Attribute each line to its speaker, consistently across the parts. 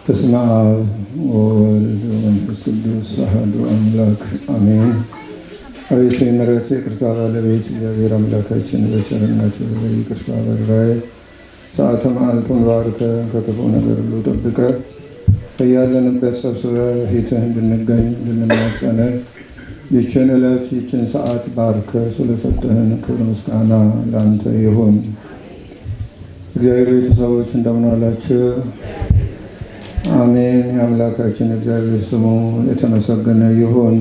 Speaker 1: በስመ አብ ወወልድ ወመንፈስ ቅዱስ አሐዱ አምላክ አሜን። አቤቱ የምሕረት ይቅርታ ባለቤት እግዚአብሔር አምላካችን በቸርነቱ ይቅርታ በርባይ ሰዓተ መዓልቱን ባርከ ከክፉ ነገር ሁሉ ጠብቀ በያለንበት ሰብስበህ በፊትህ እንድንገኝ እንድንማጸነ ይችን ዕለት ይችን ሰዓት ባርከ ስለሰጠህን ክብር ምስጋና ለአንተ ይሁን። እግዚአብሔር ቤተሰቦች እንደምን ዋላችሁ? አሜን። የአምላካችን እግዚአብሔር ስሙ የተመሰገነ ይሁን።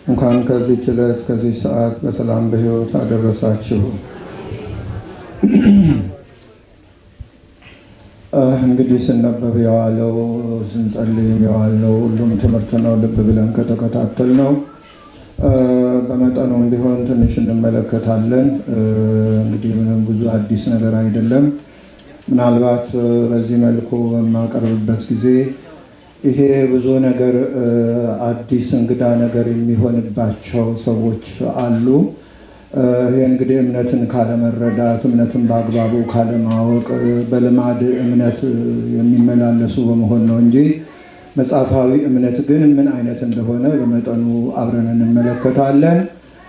Speaker 1: እንኳን ከዚህች ዕለት ከዚህ ሰዓት በሰላም በሕይወት አደረሳችሁ። እንግዲህ ስነበብ የዋለው ስንጸልይ የዋለው ሁሉም ትምህርት ነው። ልብ ብለን ከተከታተል ነው በመጠኑም ቢሆን ትንሽ እንመለከታለን። እንግዲህ ምንም ብዙ አዲስ ነገር አይደለም። ምናልባት በዚህ መልኩ በማቀርብበት ጊዜ ይሄ ብዙ ነገር አዲስ እንግዳ ነገር የሚሆንባቸው ሰዎች አሉ። ይሄ እንግዲህ እምነትን ካለመረዳት፣ እምነትን በአግባቡ ካለማወቅ፣ በልማድ እምነት የሚመላለሱ በመሆን ነው እንጂ መጽሐፋዊ እምነት ግን ምን አይነት እንደሆነ በመጠኑ አብረን እንመለከታለን።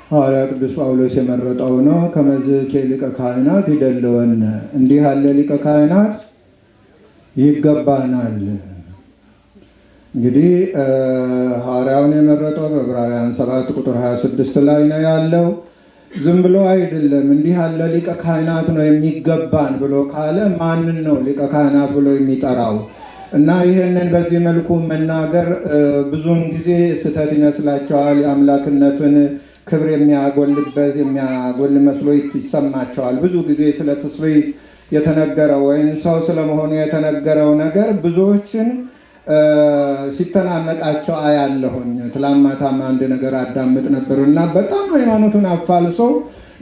Speaker 1: ሐዋርያ ቅዱስ ጳውሎስ የመረጠው ነው። ከመዝ ሊቀ ካህናት ይደልወን፣ እንዲህ ያለ ሊቀ ካህናት ይገባናል። እንግዲህ ሐዋርያውን የመረጠው በዕብራውያን 7 ቁጥር 26 ላይ ነው ያለው። ዝም ብሎ አይደለም። እንዲህ ያለ ሊቀ ካህናት ነው የሚገባን ብሎ ካለ ማንን ነው ሊቀ ካህናት ብሎ የሚጠራው? እና ይህንን በዚህ መልኩ መናገር ብዙውን ጊዜ ስህተት ይመስላቸዋል። የአምላክነትን ክብር የሚያጎል መስሎ ይሰማቸዋል። ብዙ ጊዜ ስለ ትስብእት የተነገረው ወይም ሰው ስለመሆኑ የተነገረው ነገር ብዙዎችን ሲተናነቃቸው አያለሁኝ። ትላንት ማታም አንድ ነገር አዳምጥ ነበር እና በጣም ሃይማኖቱን አፋልሶ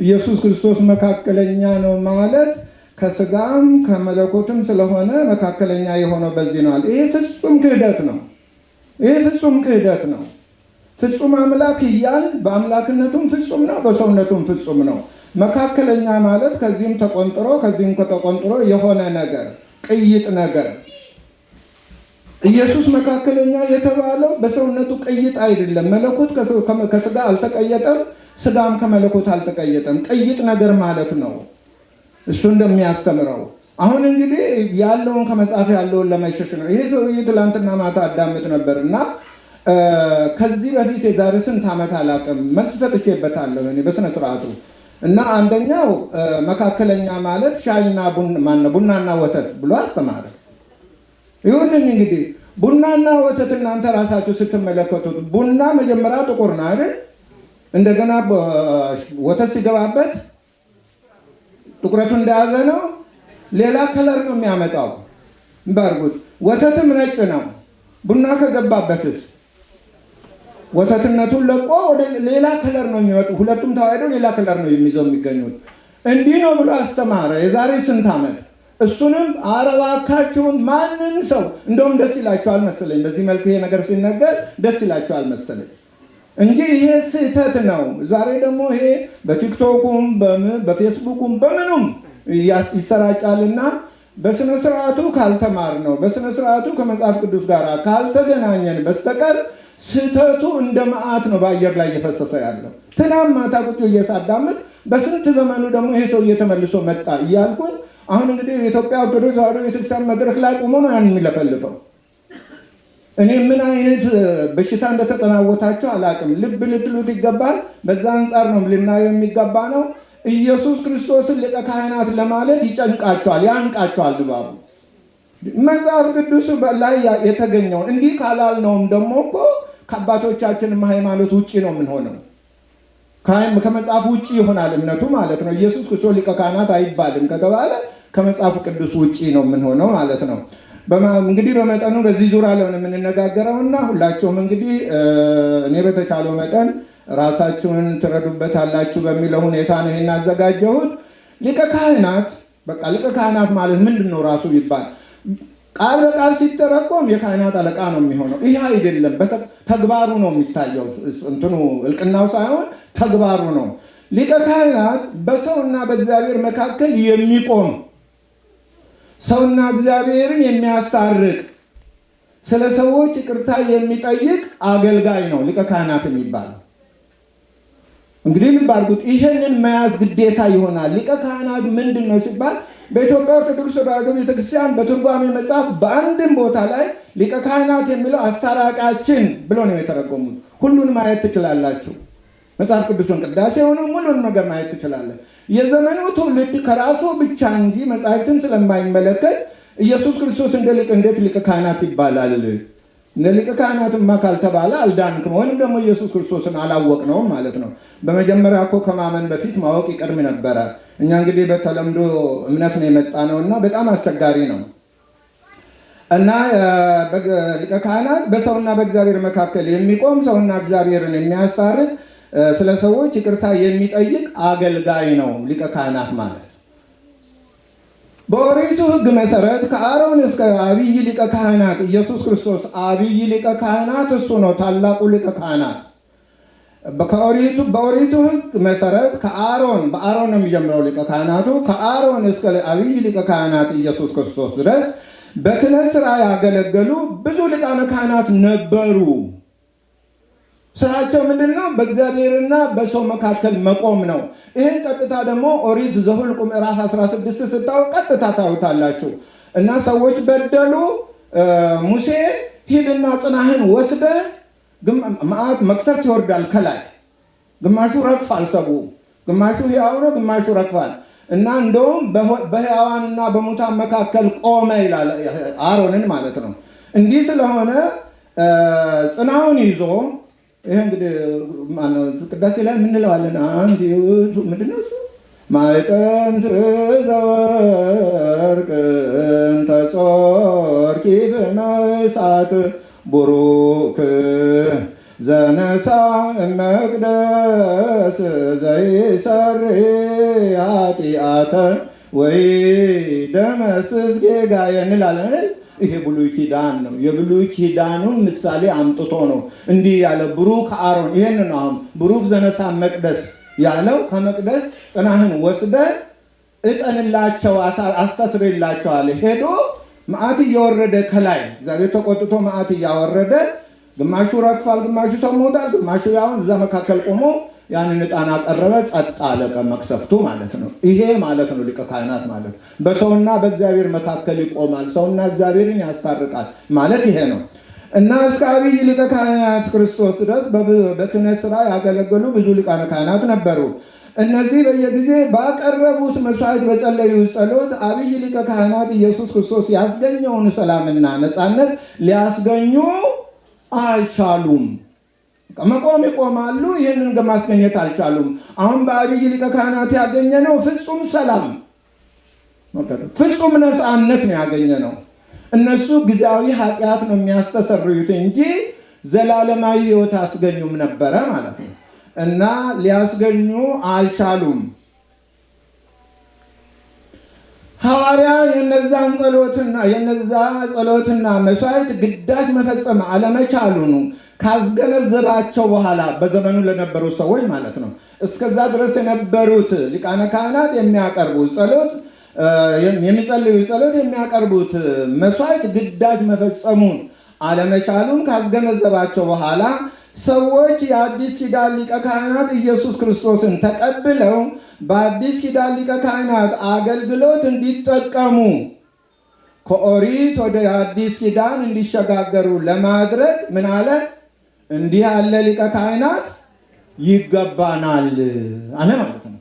Speaker 1: ኢየሱስ ክርስቶስ መካከለኛ ነው ማለት ከስጋም ከመለኮትም ስለሆነ መካከለኛ የሆነው በዚህ ነው። ይሄ ፍጹም ክህደት ነው። ይሄ ፍጹም ክህደት ነው። ፍጹም አምላክ እያል በአምላክነቱም ፍጹም ነው፣ በሰውነቱም ፍጹም ነው። መካከለኛ ማለት ከዚህም ተቆንጥሮ ከዚህም ተቆንጥሮ የሆነ ነገር፣ ቅይጥ ነገር። ኢየሱስ መካከለኛ የተባለው በሰውነቱ ቅይጥ አይደለም። መለኮት ከስጋ አልተቀየጠም፣ ስጋም ከመለኮት አልተቀየጠም። ቅይጥ ነገር ማለት ነው እሱ እንደሚያስተምረው። አሁን እንግዲህ ያለውን ከመጽሐፍ ያለውን ለመሸሽ ነው። ይሄ ሰውዬ ትላንትና ማታ አዳምጥ ነበር እና ከዚህ በፊት የዛሬ ስንት ዓመት አላውቅም መልስ ሰጥቼበታለሁ እኔ በስነ ስርዓቱ። እና አንደኛው መካከለኛ ማለት ሻይና ቡናና ወተት ብሎ አስተማረ። ይሁንን እንግዲህ ቡናና ወተት እናንተ ራሳችሁ ስትመለከቱት ቡና መጀመሪያ ጥቁር ነው አይደል? እንደገና ወተት ሲገባበት ጥቁረቱ እንደያዘ ነው፣ ሌላ ከለር ነው የሚያመጣው። ባርጉት ወተትም ነጭ ነው። ቡና ከገባበትስ ወተትነቱን ለቆ ወደ ሌላ ከለር ነው የሚመጡ። ሁለቱም ተዋህደው ሌላ ከለር ነው የሚይዘው የሚገኙት። እንዲህ ነው ብሎ አስተማረ የዛሬ ስንት ዓመት። እሱንም አረባካችሁን ማንን ሰው እንደውም ደስ ይላቸዋል መሰለኝ፣ በዚህ መልኩ ይሄ ነገር ሲነገር ደስ ይላቸዋል መሰለኝ እንጂ ይሄ ስህተት ነው። ዛሬ ደግሞ ይሄ በቲክቶኩም በፌስቡኩም በምኑም ይሰራጫልና በስነ ስርዓቱ ካልተማር ነው በስነ ስርዓቱ ከመጽሐፍ ቅዱስ ጋር ካልተገናኘን በስተቀር ስህተቱ እንደ መዓት ነው በአየር ላይ እየፈሰሰ ያለው። ትናንት ማታ ቁጭ እየሳዳምጥ በስንት ዘመኑ ደግሞ ይሄ ሰው እየተመልሶ መጣ እያልኩን አሁን እንግዲህ የኢትዮጵያ ኦርቶዶክስ ተዋሕዶ ቤተክርስቲያን መድረክ ላይ ቆሞ ነው ያን የሚለፈልፈው። እኔ ምን አይነት በሽታ እንደተጠናወታቸው አላውቅም። ልብ ልትሉት ይገባል። በዛ አንጻር ነው ልናየው የሚገባ ነው። ኢየሱስ ክርስቶስን ሊቀ ካህናት ለማለት ይጨንቃቸዋል፣ ያንቃቸዋል ድባቡ። መጽሐፍ ቅዱስ ላይ የተገኘውን እንዲህ ካላልነውም ደግሞ እኮ ከአባቶቻችንም ሃይማኖት ውጭ ነው የምንሆነው። ከመጽሐፍ ውጭ ይሆናል እምነቱ ማለት ነው። ኢየሱስ ክርስቶስ ሊቀ ካህናት አይባልም ከተባለ ከመጽሐፍ ቅዱስ ውጭ ነው የምንሆነው ማለት ነው። እንግዲህ በመጠኑ በዚህ ዙሪያ ላይ የምንነጋገረውና ሁላችሁም እንግዲህ እኔ በተቻለው መጠን ራሳችሁን ትረዱበታላችሁ በሚለው ሁኔታ ነው ይሄን አዘጋጀሁት። ሊቀ ካህናት በቃ ሊቀ ካህናት ማለት ምንድን ነው ራሱ ይባል ቃል በቃል ሲተረጎም የካህናት አለቃ ነው የሚሆነው። ይሄ አይደለም፣ ተግባሩ ነው የሚታየው። እንትኑ እልቅናው ሳይሆን ተግባሩ ነው። ሊቀ ካህናት በሰውና በእግዚአብሔር መካከል የሚቆም ሰውና እግዚአብሔርን የሚያስታርቅ ስለ ሰዎች ይቅርታ የሚጠይቅ አገልጋይ ነው ሊቀ ካህናት የሚባለው። እንግዲህ ልብ አድርጉት፣ ይሄንን መያዝ ግዴታ ይሆናል። ሊቀ ካህናት ምንድን ነው ሲባል በኢትዮጵያ ኦርቶዶክስ ተዋሕዶ ቤተክርስቲያን በትርጓሜ መጽሐፍ በአንድም ቦታ ላይ ሊቀ ካህናት የሚለው አስታራቃችን ብሎ ነው የተረጎሙት። ሁሉን ማየት ትችላላችሁ። መጽሐፍ ቅዱስን ቅዳሴውንም ሙሉን ነገር ማየት ትችላለህ። የዘመኑ ትውልድ ከራሱ ብቻ እንጂ መጽሐፍትን ስለማይመለከት ኢየሱስ ክርስቶስ እንዴት ሊቀ ካህናት ይባላል? እንደ ሊቀ ካህናትማ ካልተባለ አልዳንክም፣ ወይም ደግሞ ኢየሱስ ክርስቶስን አላወቅነውም ማለት ነው። በመጀመሪያ እኮ ከማመን በፊት ማወቅ ይቀድም ነበረ። እኛ እንግዲህ በተለምዶ እምነት ነው የመጣ ነው እና በጣም አስቸጋሪ ነው። እና ሊቀ ካህናት በሰውና በእግዚአብሔር መካከል የሚቆም ሰውና እግዚአብሔርን የሚያስታርቅ ስለ ሰዎች ይቅርታ የሚጠይቅ አገልጋይ ነው ሊቀ ካህናት ማለት። በኦሪቱ ሕግ መሰረት ከአሮን እስከ አብይ ሊቀ ካህናት ኢየሱስ ክርስቶስ አብይ ሊቀ ካህናት እሱ ነው፣ ታላቁ ሊቀ ካህናት። በኦሪቱ ሕግ መሰረት በአሮን ነው የሚጀምረው ሊቀ ካህናቱ። ከአሮን እስከ አብይ ሊቀ ካህናት ኢየሱስ ክርስቶስ ድረስ በክህነት ሥራ ያገለገሉ ብዙ ሊቃነ ካህናት ነበሩ። ስራቸው ምንድን ነው? በእግዚአብሔርና በሰው መካከል መቆም ነው። ይህን ቀጥታ ደግሞ ኦሪት ዘኍልቍ ምዕራፍ 16 ስታው ቀጥታ ታዩታላችሁ። እና ሰዎች በደሉ፣ ሙሴ ሂድና ጽናህን ወስደ መዓት መቅሰፍት ይወርዳል ከላይ። ግማሹ ረግፋል፣ ሰው ግማሹ ሕያው ነው፣ ግማሹ ረግፋል። እና እንደውም በሕያዋንና በሙታን መካከል ቆመ ይላል፣ አሮንን ማለት ነው። እንዲህ ስለሆነ ጽናውን ይዞ ይሄ እንግዲህ ማነው ቅዳሴ ላይ የምንለዋለን። አንድ ምንድን ነው እሱ? ማዕጠንት ዘወርቅ እንተ ጾርኪ በመሳት ቡሩክ ዘነሳ መቅደስ ዘይሰሪ ኃጢአተ ወይ ደመስስ ጌጋየ እንላለን። ይሄ ብሉይ ኪዳን ነው። የብሉይ ኪዳኑን ምሳሌ አምጥቶ ነው እንዲህ ያለ ብሩክ አሮን። ይሄን ነው አሁን ብሩክ ዘነሳ መቅደስ ያለው። ከመቅደስ ጽናህን ወስደ እጠንላቸው አስተስርላቸዋል። ሄዶ መዓት እየወረደ ከላይ እግዚአብሔር ተቆጥቶ መዓት እያወረደ ግማሹ ረግፋል፣ ግማሹ ሰሞታል፣ ግማሹ ያውን እዛ መካከል ቆሞ ያንን ዕጣን አቀረበ፣ ጸጥ አለ መቅሰፍቱ ማለት ነው። ይሄ ማለት ነው ሊቀ ካህናት ማለት። በሰውና በእግዚአብሔር መካከል ይቆማል፣ ሰውና እግዚአብሔርን ያስታርቃል ማለት ይሄ ነው። እና እስከ አብይ ሊቀ ካህናት ክርስቶስ ድረስ በክህነት ሥራ ያገለገሉ ብዙ ሊቃነ ካህናት ነበሩ። እነዚህ በየጊዜ ባቀረቡት መስዋዕት በጸለዩት ጸሎት አብይ ሊቀ ካህናት ኢየሱስ ክርስቶስ ያስገኘውን ሰላምና ነፃነት ሊያስገኙ አልቻሉም። መቆም ይቆማሉ፣ ይህንን ግን ማስገኘት አልቻሉም። አሁን በአብይ ሊቀ ካህናት ያገኘነው ፍጹም ሰላም፣ ፍጹም ነፃነት ነው ያገኘነው። እነሱ ጊዜያዊ ኃጢአት ነው የሚያስተሰርዩት እንጂ ዘላለማዊ ሕይወት አስገኙም ነበረ ማለት ነው። እና ሊያስገኙ አልቻሉም። ሐዋርያ የነዛን ጸሎትና መስዋዕት ግዳጅ መፈጸም አለመቻሉን ካስገነዘባቸው በኋላ በዘመኑ ለነበሩ ሰዎች ማለት ነው። እስከዛ ድረስ የነበሩት ሊቃነ ካህናት የሚያቀርቡት ጸሎት፣ የሚጸልዩ ጸሎት፣ የሚያቀርቡት መስዋዕት ግዳጅ መፈጸሙን አለመቻሉን ካስገነዘባቸው በኋላ ሰዎች የአዲስ ኪዳን ሊቀ ካህናት ኢየሱስ ክርስቶስን ተቀብለው በአዲስ ኪዳን ሊቀ ካህናት አገልግሎት እንዲጠቀሙ ከኦሪት ወደ አዲስ ኪዳን እንዲሸጋገሩ ለማድረግ ምን አለ? እንዲህ ያለ ሊቀ ካህናት ይገባናል አለ ማለት ነው።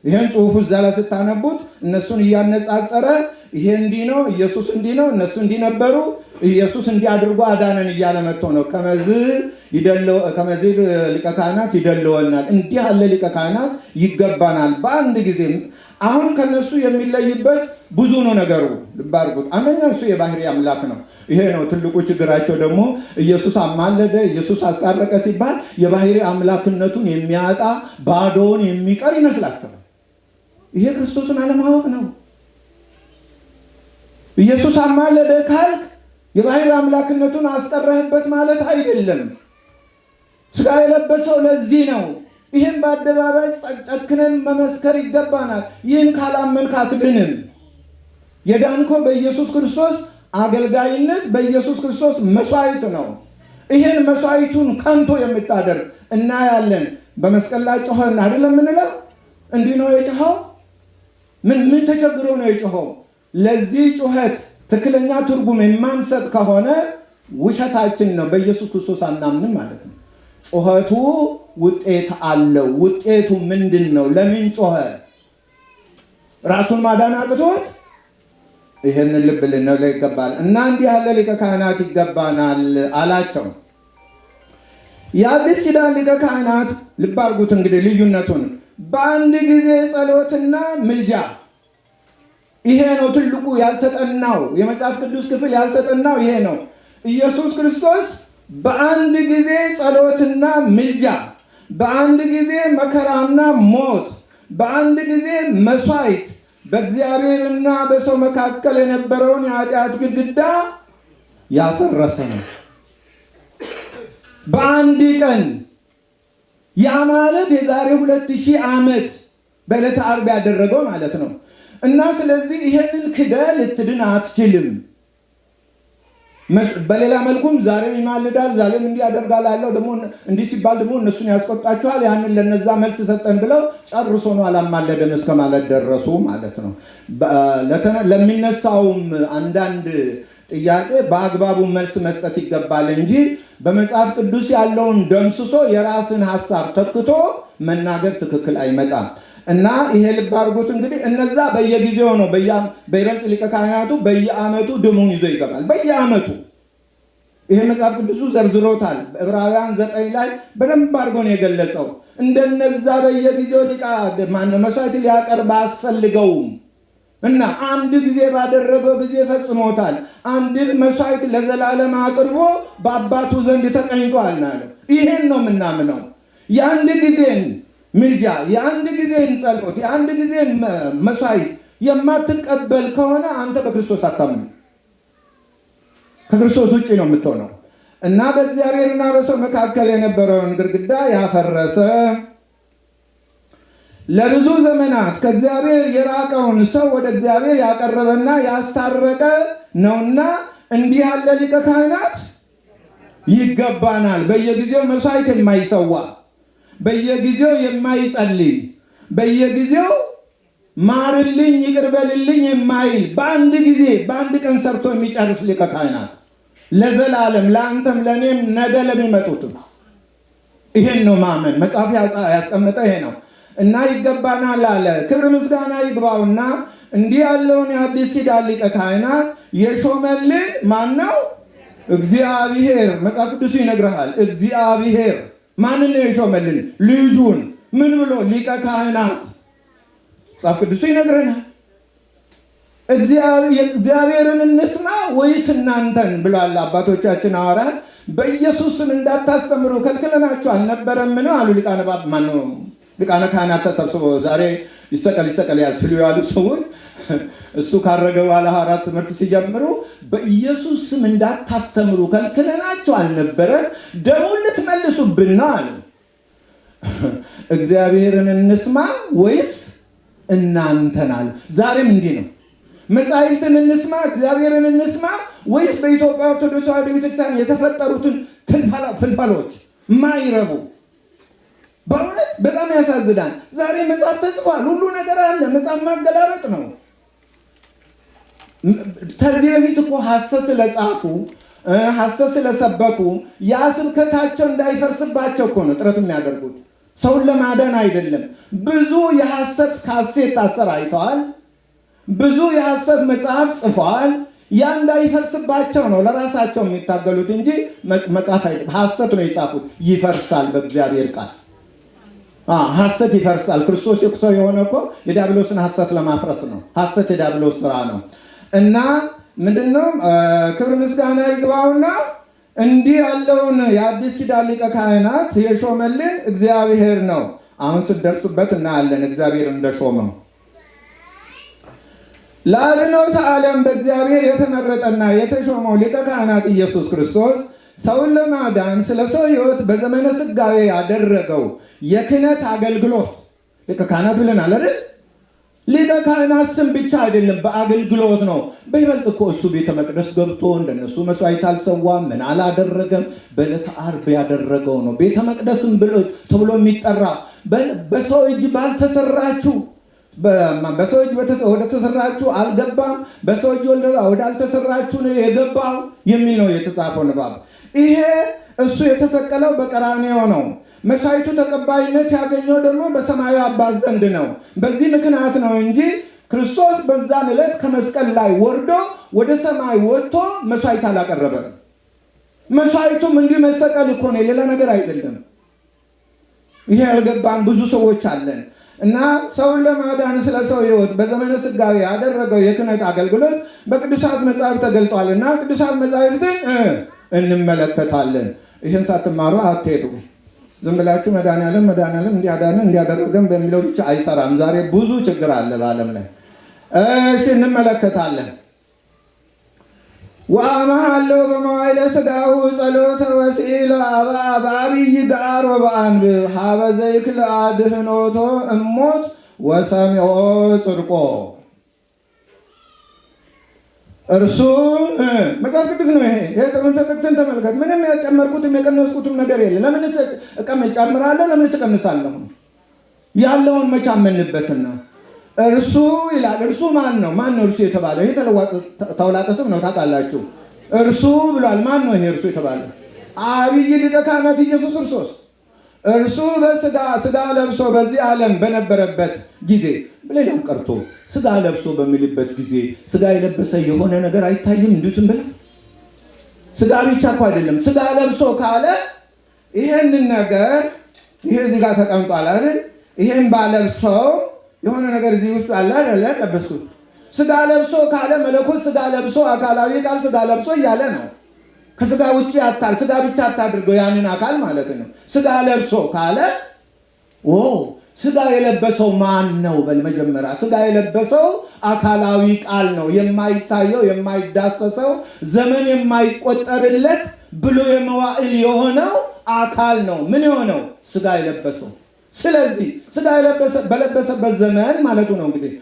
Speaker 1: ይሄን ጽሑፉ እዛ ላይ ስታነቡት እነሱን እያነጻጸረ ይሄ እንዲህ ነው፣ ኢየሱስ እንዲህ ነው፣ እነሱ እንዲህ ነበሩ፣ ኢየሱስ እንዲህ አድርጎ አዳነን እያለ መጥቶ ነው ከመዝ ሊቀ ካህናት ይደለወናል፣ እንዲህ ያለ ሊቀ ካህናት ይገባናል። በአንድ ጊዜ አሁን ከነሱ የሚለይበት ብዙ ነው ነገሩ። ልብ አድርጉት። አንደኛ እሱ የባህሪ አምላክ ነው። ይሄ ነው ትልቁ ችግራቸው። ደግሞ ኢየሱስ አማለደ፣ ኢየሱስ አስታረቀ ሲባል የባህሪ አምላክነቱን የሚያጣ ባዶውን የሚቀር ይመስላቸዋል። ይሄ ክርስቶስን አለማወቅ ነው። ኢየሱስ አማለደ ካልክ የባህሪ አምላክነቱን አስቀረህበት ማለት አይደለም። ሥጋ የለበሰው ለዚህ ነው። ይህን በአደባባይ ጨክነን መመስከር ይገባናል። ይህን ካላመንክ አትድንም። የዳንከው በኢየሱስ ክርስቶስ አገልጋይነት በኢየሱስ ክርስቶስ መስዋዕት ነው። ይሄን መስዋዕቱን ከንቱ የምታደርግ እናያለን። በመስቀል ላይ ጮኸን አይደለም የምንለው? እንዲህ ነው የጮኸው። ምን ተቸግሮ ነው የጮኸው? ለዚህ ጩኸት ትክክለኛ ትርጉም የማንሰጥ ከሆነ ውሸታችን ነው። በኢየሱስ ክርስቶስ አናምንም ማለት ነው። ጩኸቱ ውጤት አለው። ውጤቱ ምንድን ነው? ለምን ጮኸ? ራሱን ማዳን አቅቶት? ይህንን ልብ ልንለው ይገባል። እና እንዲህ ያለ ሊቀ ካህናት ይገባናል አላቸው። የአዲስ ኪዳን ሊቀ ካህናት ልብ አድርጉት እንግዲህ ልዩነቱን። በአንድ ጊዜ ጸሎትና ምልጃ። ይሄ ነው ትልቁ ያልተጠናው የመጽሐፍ ቅዱስ ክፍል ያልተጠናው ይሄ ነው። ኢየሱስ ክርስቶስ በአንድ ጊዜ ጸሎትና ምልጃ፣ በአንድ ጊዜ መከራና ሞት፣ በአንድ ጊዜ መስዋዕት በእግዚአብሔርና በሰው መካከል የነበረውን የኃጢአት ግድግዳ ያፈረሰ ነው። በአንድ ቀን። ያ ማለት የዛሬ 2000 ዓመት በዕለተ ዓርብ ያደረገው ማለት ነው። እና ስለዚህ ይሄንን ክደህ ልትድን አትችልም። በሌላ መልኩም ዛሬም ይማልዳል፣ ዛሬም እንዲህ ያደርጋል አለው። ደግሞ እንዲህ ሲባል ደግሞ እነሱን ያስቆጣቸዋል። ያንን ለነዛ መልስ ሰጠን ብለው ጨርሶ ነው አላማለደም እስከ ማለት ደረሱ ማለት ነው። ለሚነሳውም አንዳንድ ጥያቄ በአግባቡ መልስ መስጠት ይገባል እንጂ በመጽሐፍ ቅዱስ ያለውን ደምስሶ የራስን ሐሳብ ተክቶ መናገር ትክክል አይመጣም። እና ይሄ ልብ አድርጉት እንግዲህ እነዛ በየጊዜው ነው በይበልጥ ሊቀ ካህናቱ በየዓመቱ ደሙን ይዞ ይገባል። በየዓመቱ ይሄ መጽሐፍ ቅዱሱ ዘርዝሮታል። ዕብራውያን 9 ላይ በደንብ አድርጎ ነው የገለጸው። እንደነዛ በየጊዜው መስዋዕት ሊያቀርብ አያስፈልገውም እና አንድ ጊዜ ባደረገው ጊዜ ፈጽሞታል። አንድ መስዋዕት ለዘላለም አቅርቦ በአባቱ ዘንድ ተቀኝቷል ማለት ይሄን ነው የምናምነው። የአንድ ጊዜን ምልጃ፣ የአንድ ጊዜን ጸሎት፣ የአንድ ጊዜን መስዋዕት የማትቀበል ከሆነ አንተ በክርስቶስ አታምንም። ከክርስቶስ ውጭ ነው የምትሆነው። እና በእግዚአብሔርና በሰው መካከል የነበረውን ግድግዳ ያፈረሰ ለብዙ ዘመናት ከእግዚአብሔር የራቀውን ሰው ወደ እግዚአብሔር ያቀረበና ያስታረቀ ነውና እንዲህ ያለ ሊቀ ካህናት ይገባናል። በየጊዜው መስዋዕት የማይሰዋ፣ በየጊዜው የማይጸልይ፣ በየጊዜው ማርልኝ ይቅር በልልኝ የማይል፣ በአንድ ጊዜ በአንድ ቀን ሰርቶ የሚጨርስ ሊቀ ካህናት ለዘላለም ለአንተም ለእኔም ነገ ለሚመጡትም። ይሄን ነው ማመን። መጽሐፍ ያስቀመጠ ይሄ ነው። እና ይገባናል አለ። ክብር ምስጋና ይግባውና እንዲህ ያለውን የአዲስ ኪዳን ሊቀ ካህናት የሾመልን ማን ነው? እግዚአብሔር። መጽሐፍ ቅዱሱ ይነግርሃል። እግዚአብሔር ማንን ነው የሾመልን? ልጁን። ምን ብሎ? ሊቀ ካህናት። መጽሐፍ ቅዱሱ ይነግረናል። እግዚአብሔርን እንስማ ወይስ እናንተን ብሏል አባቶቻችን ሐዋርያት። በኢየሱስ ስም እንዳታስተምሩ ከልክለናችሁ አልነበረምን አሉ ሊቃነ ካህናት ተሰብስበው። ዛሬ ይሰቀል ያስፍሉ ያሉ ሰዎች እሱ ካረገ በኋላ ሐዋርያት ትምህርት ሲጀምሩ በኢየሱስ ስም እንዳታስተምሩ ከልክለናችሁ አልነበረ? ደሙን ልትመልሱብን ነው አሉ። እግዚአብሔርን እንስማ ወይስ እናንተን አሉ። ዛሬም እንዲህ ነው። መጻሕፍትን እንስማ፣ እግዚአብሔርን እንስማ ወይስ በኢትዮጵያ ኦርቶዶክስ ተዋሕዶ ቤተክርስቲያን የተፈጠሩትን ፍልፈሎች ማይረቡ? በእውነት በጣም ያሳዝናል። ዛሬ መጽሐፍ ተጽፏል፣ ሁሉ ነገር አለ። መጽሐፍ ማገላበጥ ነው። ከዚህ በፊት እኮ ሐሰት ስለጻፉ ሐሰት ስለሰበኩ ያ ስብከታቸው እንዳይፈርስባቸው እኮ ነው ጥረት የሚያደርጉት፣ ሰውን ለማዳን አይደለም። ብዙ የሐሰት ካሴት አሰራጭተዋል፣ ብዙ የሐሰት መጽሐፍ ጽፈዋል። ያ እንዳይፈርስባቸው ነው ለራሳቸው የሚታገሉት እንጂ መጽሐፍ አይደለም። ሐሰት ነው የጻፉት። ይፈርሳል በእግዚአብሔር ቃል። ሐሰት ይፈርሳል። ክርስቶስ ሰው የሆነ እኮ የዲያብሎስን ሐሰት ለማፍረስ ነው። ሐሰት የዲያብሎስ ስራ ነው። እና ምንድነው? ክብር ምስጋና ይግባውና እንዲህ ያለውን የአዲስ ኪዳን ሊቀ ካህናት የሾመልን እግዚአብሔር ነው። አሁን ስትደርሱበት እናያለን እግዚአብሔር እንደሾመው። ለአድኅኖተ ዓለም በእግዚአብሔር የተመረጠና የተሾመው ሊቀ ካህናት ኢየሱስ ክርስቶስ ሰውን ለማዳን ስለ ሰው ሕይወት በዘመነ ሥጋዌ ያደረገው የክህነት አገልግሎት ሊቀ ካህናት ብለናል አይደል? ሊቀ ካህናት ስም ብቻ አይደለም፣ በአገልግሎት ነው። በይበልጥ እኮ እሱ ቤተ መቅደስ ገብቶ እንደነሱ መስዋዕት አልሰዋም፣ ምን አላደረገም። በዕለተ ዓርብ ያደረገው ነው ቤተ መቅደስም ተብሎ የሚጠራ። በሰው እጅ ባልተሰራችሁ በሰው እጅ ወደ ተሰራችሁ አልገባም፣ በሰው እጅ ወደ አልተሰራችሁ ነው የገባው የሚል ነው የተጻፈው ንባብ። ይሄ እሱ የተሰቀለው በቀራንዮ ነው። መስዋዕቱ ተቀባይነት ያገኘው ደግሞ በሰማያዊ አባት ዘንድ ነው። በዚህ ምክንያት ነው እንጂ ክርስቶስ በዛን ዕለት ከመስቀል ላይ ወርዶ ወደ ሰማይ ወጥቶ መስዋዕት አላቀረበም። መስዋዕቱም እንዲህ መሰቀል እኮ ነው፣ ሌላ ነገር አይደለም። ይሄ ያልገባን ብዙ ሰዎች አለን እና ሰውን ለማዳን ስለ ሰው ሕይወት በዘመነ ሥጋዌ ያደረገው የክህነት አገልግሎት በቅዱሳት መጽሐፍ ተገልጧል እና ቅዱሳት መጽሐፍትን እንመለከታለን። ይህን ሳትማሩ አትሄዱ። ዝም ብላችሁ መድኃኒዓለም እንዲያዳነን እንዲያደረገን በሚለው ብቻ አይሰራም። ዛሬ ብዙ ችግር አለ በዓለም ላይ። እሺ እንመለከታለን። ወአምሃለሁ በመዋዕለ ሥጋሁ ጸሎተ ወሲለ በዐቢይ ገአር ወበአንብዕ ሀበ ዘይክል አድኅኖቶ እሞት ወሰምዖ ጽድቆ። እርሱ መጽሐፍ ቅዱስ ነው። ይሄ ጥቅስን ተመልከት። ምንም ያጨመርኩትም የቀነስኩትም ነገር የለ። ለምንስ እጨምራለሁ? ለምንስ እቀንሳለሁ? ያለውን መቻመንበትና እርሱ ይላል። እርሱ ማን ነው? ማን ነው እርሱ የተባለው? ይሄ ተውላጠ ስም ነው ታውቃላችሁ። እርሱ ብሏል። ማን ነው ይሄ እርሱ የተባለው? ዐቢይ ሊቀ ካህናት ኢየሱስ ክርስቶስ። እርሱ ስጋ ለብሶ በዚህ ዓለም በነበረበት ጊዜ፣ ሌላው ቀርቶ ስጋ ለብሶ በሚልበት ጊዜ ስጋ የለበሰ የሆነ ነገር አይታይም። እንዲሁ ዝም ብለህ ስጋ ብቻ እኮ አይደለም። ስጋ ለብሶ ካለ ይሄንን ነገር ይሄ እዚህ ጋር ተቀምጧል አይደል? ይሄን ባለብሰው የሆነ ነገር እዚህ ውስጥ አለ አይደል? ለበስኩት። ስጋ ለብሶ ካለ መለኮት ስጋ ለብሶ አካላዊ ቃል ስጋ ለብሶ እያለ ነው። ከስጋ ውጪ ስጋ ብቻ አታድርገው ያንን አካል ማለት ነው። ስጋ ለብሶ ካለ ስጋ የለበሰው ማን ነው? በመጀመሪያ ስጋ የለበሰው አካላዊ ቃል ነው። የማይታየው የማይዳሰሰው ዘመን የማይቆጠርለት ብሎ የመዋዕል የሆነው አካል ነው። ምን የሆነው? ስጋ የለበሰው። ስለዚህ ስጋ በለበሰበት ዘመን ማለቱ ነው። እንግዲህ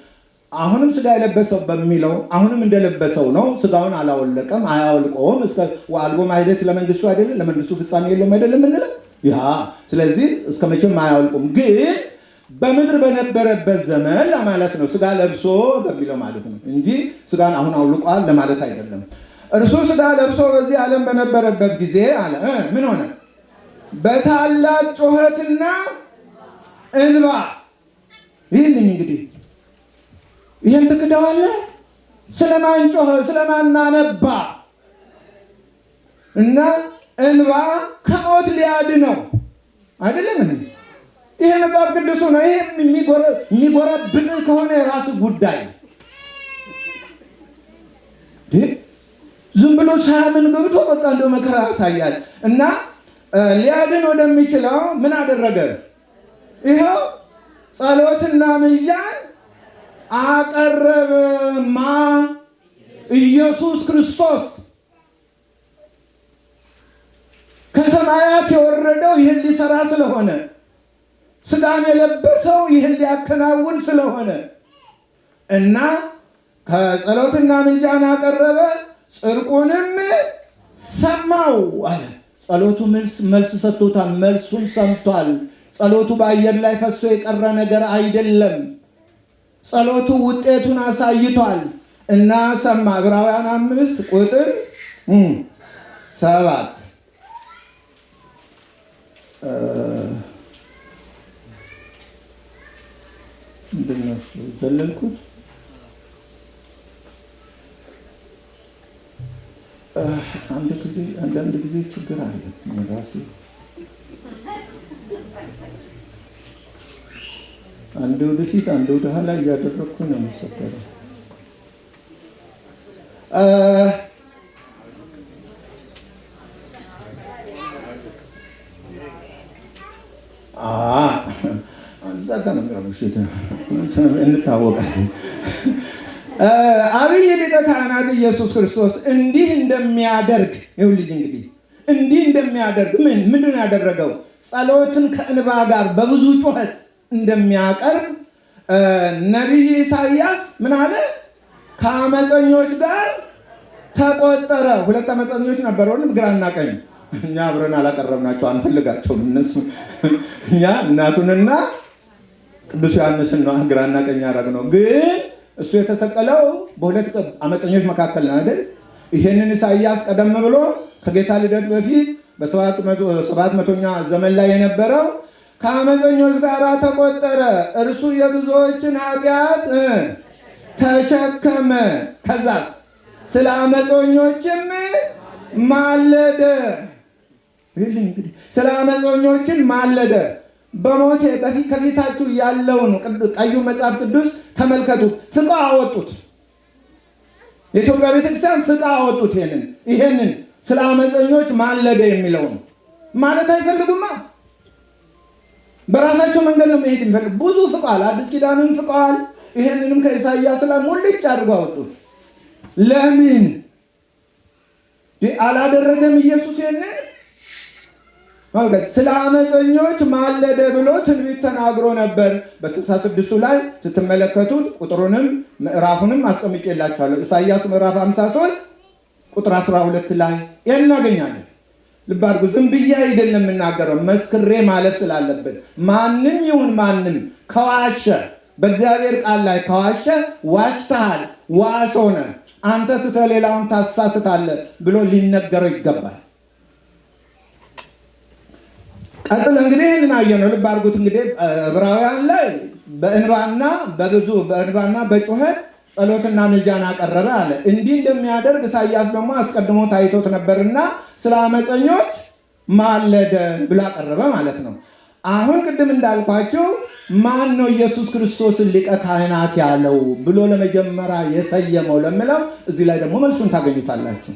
Speaker 1: አሁንም ስጋ የለበሰው በሚለው አሁንም እንደለበሰው ነው። ስጋውን አላወለቀም፣ አያወልቀውም። እስከ ወአልቦ ማኅሌት ለመንግስቱ አይደለም፣ ለመንግስቱ ፍጻሜ የለም አይደለም እንለው ያ። ስለዚህ እስከ መቼም አያወልቁም። ግን በምድር በነበረበት ዘመን ለማለት ነው ስጋ ለብሶ በሚለው ማለት ነው እንጂ ስጋን አሁን አውልቋል ለማለት አይደለም። እርሱ ስጋ ለብሶ በዚህ ዓለም በነበረበት ጊዜ አለ ምን ሆነ? በታላቅ ጩኸትና እንባ። ይህን እንግዲህ ይህን ትክደዋለህ? ስለማን ጮኸ? ስለማን አነባ? እና እንባ ከሞት ሊያድነው አይደለም። ይሄ መጽሐፍ ቅዱስ ነው። ይሄ የሚጎረብጥ ከሆነ የራሱ ጉዳይ። ዝም ብሎ ሳያምን ገብቶ በቃ እንደው መከራ ያሳያል። እና ሊያድን ወደሚችለው ምን አደረገ? ይኸው ጸሎትና ምልጃን አቀረበ። ኢየሱስ ክርስቶስ ከሰማያት የወረደው ይህን ሊሰራ ስለሆነ፣ ስጋን የለበሰው ይህን ሊያከናውን ስለሆነ እና ከጸሎትና ምልጃን አቀረበ፣ ጽድቁንም ሰማው አለ። ጸሎቱ መልስ ሰጥቶታል። መልሱን ሰምቷል። ጸሎቱ በአየር ላይ ፈሶ የቀረ ነገር አይደለም። ጸሎቱ ውጤቱን አሳይቷል እና ሰማ። ዕብራውያን 5 ቁጥር 7 ምንድነው ዘለልኩት? አንዳንድ ጊዜ ችግር አለ ራሴ አንድ ወደፊት አንድ ወደ ኋላ እያደረኩ ነው የሚሰጠው። እንታወቃለን። ዐቢይ ሊቀ ካህናት ኢየሱስ ክርስቶስ እንዲህ እንደሚያደርግ ይኸውልህ እንግዲህ እንዲህ እንደሚያደርግ ምንድን ያደረገው? ጸሎትን ከእንባ ጋር በብዙ ጩኸት እንደሚያቀርብ ነቢይ ኢሳይያስ ምን አለ? ከአመፀኞች ጋር ተቆጠረ። ሁለት አመፀኞች ነበሩ፣ ግራና ቀኝ። እኛ አብረን አላቀረብናቸው፣ አንፈልጋቸውም እነሱ። እኛ እናቱንና ቅዱስ ዮሐንስን ነው ግራና ቀኝ ያደረግነው። ግን እሱ የተሰቀለው በሁለት አመፀኞች መካከል ነው አይደል? ይሄንን ኢሳይያስ ቀደም ብሎ ከጌታ ልደት በፊት በ700ኛ ዘመን ላይ የነበረው ከአመፀኞች ጋር ተቆጠረ፣ እርሱ የብዙዎችን ኃጢአት ተሸከመ። ከዛስ ስለ አመፀኞችም ማለደ። ስለ አመፀኞችም ማለደ። በሞቴ በፊት ከፊታችሁ ያለውን ቀዩ መጽሐፍ ቅዱስ ተመልከቱት። ፍቃ አወጡት። የኢትዮጵያ ቤተክርስቲያን ፍቃ አወጡት። ይሄንን ስለ አመፀኞች ማለደ የሚለውን ማለት አይፈልጉማ። በራሳቸው መንገድ ነው መሄድ የሚፈልጉ። ብዙ ፍቃል፣ አዲስ ኪዳንን ፍቃል። ይሄንንም ከኢሳይያስ ላይ ሙልጭ አድርገው አወጡት። ለምን አላደረገም ኢየሱስ? ይሄንን ማለት ስለ አመፀኞች ማለደ ብሎ ትንቢት ተናግሮ ነበር። በ66ቱ ላይ ስትመለከቱት ቁጥሩንም ምዕራፉንም አስቀምጬላችኋለሁ። ኢሳይያስ ምዕራፍ 53 ቁጥር 12 ላይ ይሄን እናገኛለን። ልብ አድርጉ። ዝም ብዬ አይደለም የምናገረው፣ መስክሬ ማለት ስላለበት። ማንም ይሁን ማንም ከዋሸ፣ በእግዚአብሔር ቃል ላይ ከዋሸ ዋሽተሃል፣ ዋሽ ሆነ፣ አንተ ስተህ ሌላውን ታሳስታለህ ብሎ ሊነገረው ይገባል። ቀጥል እንግዲህ ይህንን አየነው። ልብ አድርጉት። እንግዲህ ዕብራውያን ላይ በእንባና በጩኸት ጸሎትና ምልጃን አቀረበ አለ። እንዲህ እንደሚያደርግ ኢሳይያስ ደግሞ አስቀድሞ ታይቶት ነበርና ስለ አመፀኞች ማለደ ብሎ አቀረበ ማለት ነው። አሁን ቅድም እንዳልኳችሁ ማን ነው ኢየሱስ ክርስቶስን ሊቀ ካህናት ያለው ብሎ ለመጀመሪያ የሰየመው ለምለው እዚህ ላይ ደግሞ መልሱን ታገኙታላችሁ።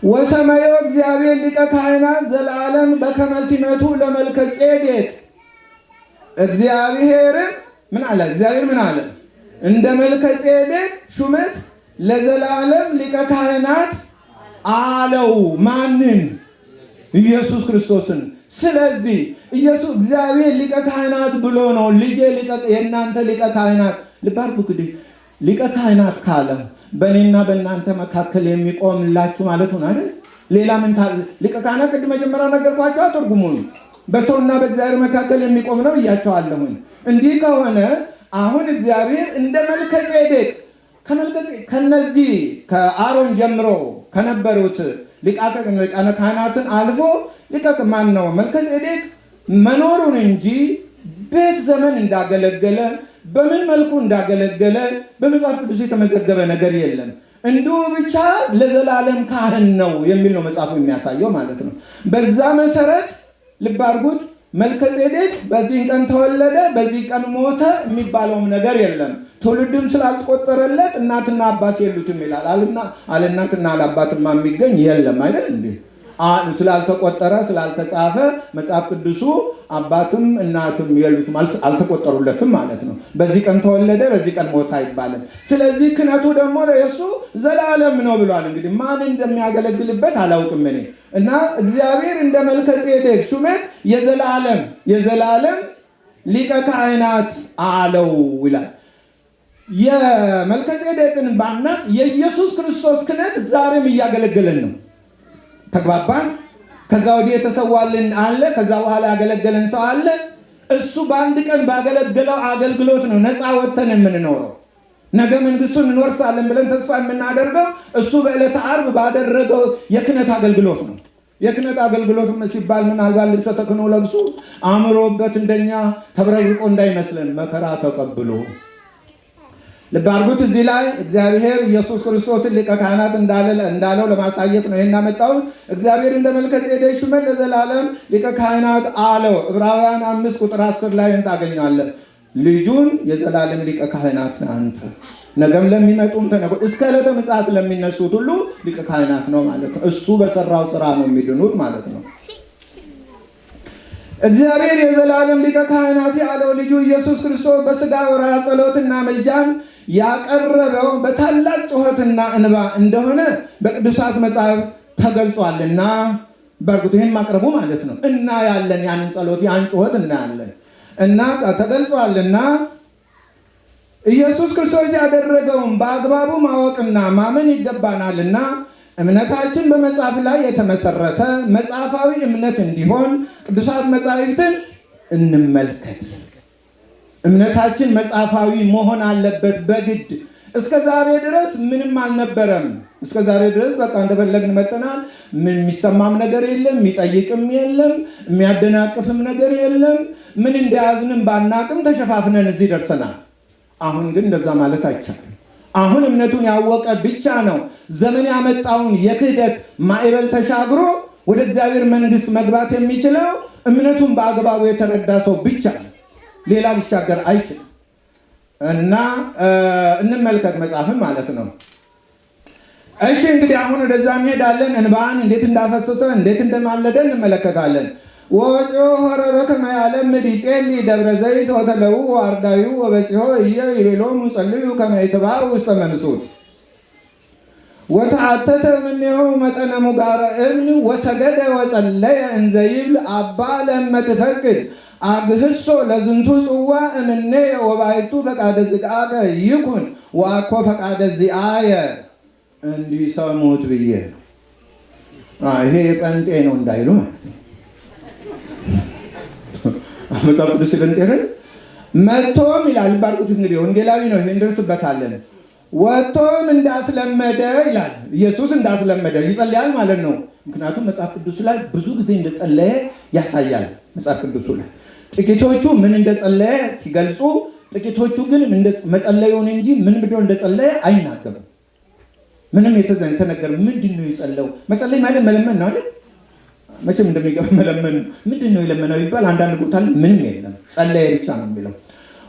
Speaker 1: ወሰማዮ እግዚአብሔር ሊቀ ካህናት ዘላለም በከመ ሲመቱ ለመልከ ጼዴቅ። እግዚአብሔር ምን አለ? እንደ መልከ ጼዴቅ ሹመት ለዘላለም ሊቀ ካህናት አለው። ማንን? ኢየሱስ ክርስቶስን። ስለዚህ ኢየሱስ እግዚአብሔር ሊቀ ካህናት ብሎ ነው ልጄ የእናንተ ሊቀ ካህናት። ልብ አድርጉ እንግዲህ ሊቀ ካህናት ካለ በእኔና በእናንተ መካከል የሚቆምላችሁ ማለት ነው አይደል? ሌላ ምን ካለ? ሊቀ ካህናት ቅድም መጀመሪያ ነገርኳቸው፣ አትርጉሙን። በሰውና በእግዚአብሔር መካከል የሚቆም ነው እያቸዋለሁኝ። እንዲህ ከሆነ አሁን እግዚአብሔር እንደ መልከ ጼዴቅ ከነዚህ ከአሮን ጀምሮ ከነበሩት ሊቃነ ካህናትን አልፎ ማን ነው መልከ ጼዴቅ መኖሩን እንጂ ቤት ዘመን እንዳገለገለ በምን መልኩ እንዳገለገለ በመጽሐፍ ቅዱስ የተመዘገበ ነገር የለም። እንዲሁ ብቻ ለዘላለም ካህን ነው የሚል ነው መጽሐፉ የሚያሳየው ማለት ነው። በዛ መሰረት ልብ አድርጉት። መልከ ጼዴቅ በዚህ ቀን ተወለደ፣ በዚህ ቀን ሞተ የሚባለውም ነገር የለም። ትውልድም ስላልተቆጠረለት እናትና አባት የሉትም ይላል። አለእናትና አለአባትማ የሚገኝ የለም አይደል እንዴ? ስላልተቆጠረ ስላልተጻፈ መጽሐፍ ቅዱሱ አባትም እናትም የሉትም፣ አልተቆጠሩለትም ማለት ነው። በዚህ ቀን ተወለደ፣ በዚህ ቀን ሞተ አይባልም። ስለዚህ ክህነቱ ደግሞ ለእሱ ዘላለም ነው ብሏል። እንግዲህ ማን እንደሚያገለግልበት አላውቅም እኔ እና እግዚአብሔር እንደ መልከ ጼዴቅ ሹመት የዘላለም ሊቀ ካህናት አለው ይላል። የመልከ ጼዴቅን ባናት የኢየሱስ ክርስቶስ ክህነት ዛሬም እያገለገለን ነው። ተግባባን? ከዛ ወዲህ የተሰዋልን አለ፣ ከዛ በኋላ ያገለገለን ሰው አለ። እሱ በአንድ ቀን ባገለገለው አገልግሎት ነው ነፃ ወጥተን የምንኖረው። ነገ መንግስቱን እንወርሳለን ብለን ተስፋ የምናደርገው እሱ በዕለተ ዓርብ ባደረገው የክህነት አገልግሎት ነው። የክህነት አገልግሎት ሲባል ምናልባት ልብሰ ተክህኖ ለብሱ አምሮበት እንደኛ ተብረቅርቆ እንዳይመስለን መከራ ተቀብሎ ልብ አድርጉት። እዚህ ላይ እግዚአብሔር ኢየሱስ ክርስቶስን ሊቀ ካህናት እንዳለው ለማሳየት ነው ይሄን ያመጣው። እግዚአብሔር እንደ መልከ ጼዴቅ ሹመት ለዘላለም ሊቀ ካህናት አለው። ዕብራውያን 5 ቁጥር 10 ላይ ታገኛለህ። ልጁን የዘላለም ሊቀ ካህናት አንተ ነገም ለሚመጡም እስከ ዕለተ ምጽአት ለሚነሱት ሁሉ ሊቀ ካህናት ነው ማለት ነው። እሱ በሰራው ስራ ነው የሚድኑት ማለት ነው። እግዚአብሔር የዘላለም ሊቀ ካህናት ያለው ልጁ ኢየሱስ ክርስቶስ በሥጋ ወራት ጸሎትና ምልጃን ያቀረበው በታላቅ ጩኸትና እንባ እንደሆነ በቅዱሳት መጽሐፍ ተገልጿልና በርግጥ ይህን ማቅረቡ ማለት ነው እና ያለን ያንን ጸሎት ያን ጩኸት እናያለን እና ተገልጿልና ኢየሱስ ክርስቶስ ያደረገውን በአግባቡ ማወቅና ማመን ይገባናልና እምነታችን በመጽሐፍ ላይ የተመሰረተ መጽሐፋዊ እምነት እንዲሆን ቅዱሳት መጻሕፍትን እንመልከት። እምነታችን መጽሐፋዊ መሆን አለበት በግድ። እስከ ዛሬ ድረስ ምንም አልነበረም። እስከ ዛሬ ድረስ በቃ እንደፈለግን መጥተናል። ምን የሚሰማም ነገር የለም፣ የሚጠይቅም የለም፣ የሚያደናቅፍም ነገር የለም። ምን እንደያዝንም ባናቅም ተሸፋፍነን እዚህ ደርሰናል። አሁን ግን እንደዛ ማለት አይቻልም። አሁን እምነቱን ያወቀ ብቻ ነው ዘመን ያመጣውን የክህደት ማዕበል ተሻግሮ ወደ እግዚአብሔር መንግሥት መግባት የሚችለው። እምነቱን በአግባቡ የተረዳ ሰው ብቻ ነው፣ ሌላ ሊሻገር አይችልም። እና እንመልከት መጽሐፍን ማለት ነው። እሺ እንግዲህ አሁን ወደዛ እንሄዳለን። እንባን እንዴት እንዳፈሰሰ እንዴት እንደማለደ እንመለከታለን። ወፂኦ ሆረረ ከመ ያለምድ ይጼሊ ደብረ ዘይት ወተለው አርዳዩ ወበፂኦ እየ ይቤሎሙ ጸልዩ ከመ ይትባኡ ውስተ መንሱት ወተዓተተ እምኔሁ መጠነ ሙጋረ እብን ወሰገደ ወጸለየ እንዘ ይብል አባ ለመ ትፈቅድ አግህሶ ለዝንቱ ጽዋ እምኔ ወባይቱ ፈቃደ ዚአከ ይኩን ወአኮ ፈቃደ ዚአየ። እንዲሰሙት ብዬ ይሄ የጴንጤ ነው እንዳይሉ ማለት ነው። መጽሐፍ ቅዱስ ጴንጤ መጥቶም ይላል ባርኩት። እንግዲህ ወንጌላዊ ነው፣ ይሄን እንደርስበታለን። ወጥቶም እንዳስለመደ ይላል። ኢየሱስ እንዳስለመደ ይጸልያል ማለት ነው። ምክንያቱም መጽሐፍ ቅዱስ ላይ ብዙ ጊዜ እንደጸለየ ያሳያል። መጽሐፍ ቅዱስ ላይ ጥቂቶቹ ምን እንደጸለየ ሲገልጹ፣ ጥቂቶቹ ግን መጸለዩን እንጂ ምን ብሎ እንደጸለየ አይናገሩም። ምንም የተነገረ ምንድን ነው የጸለው? መጸለይ ማለት መለመን ነው አይደል? መቼም እንደሚገባ መለመን ምንድን ነው የለመነው ይባል አንዳንድ ቦታ ምንም የለም፣ ጸለየ ብቻ ነው የሚለው።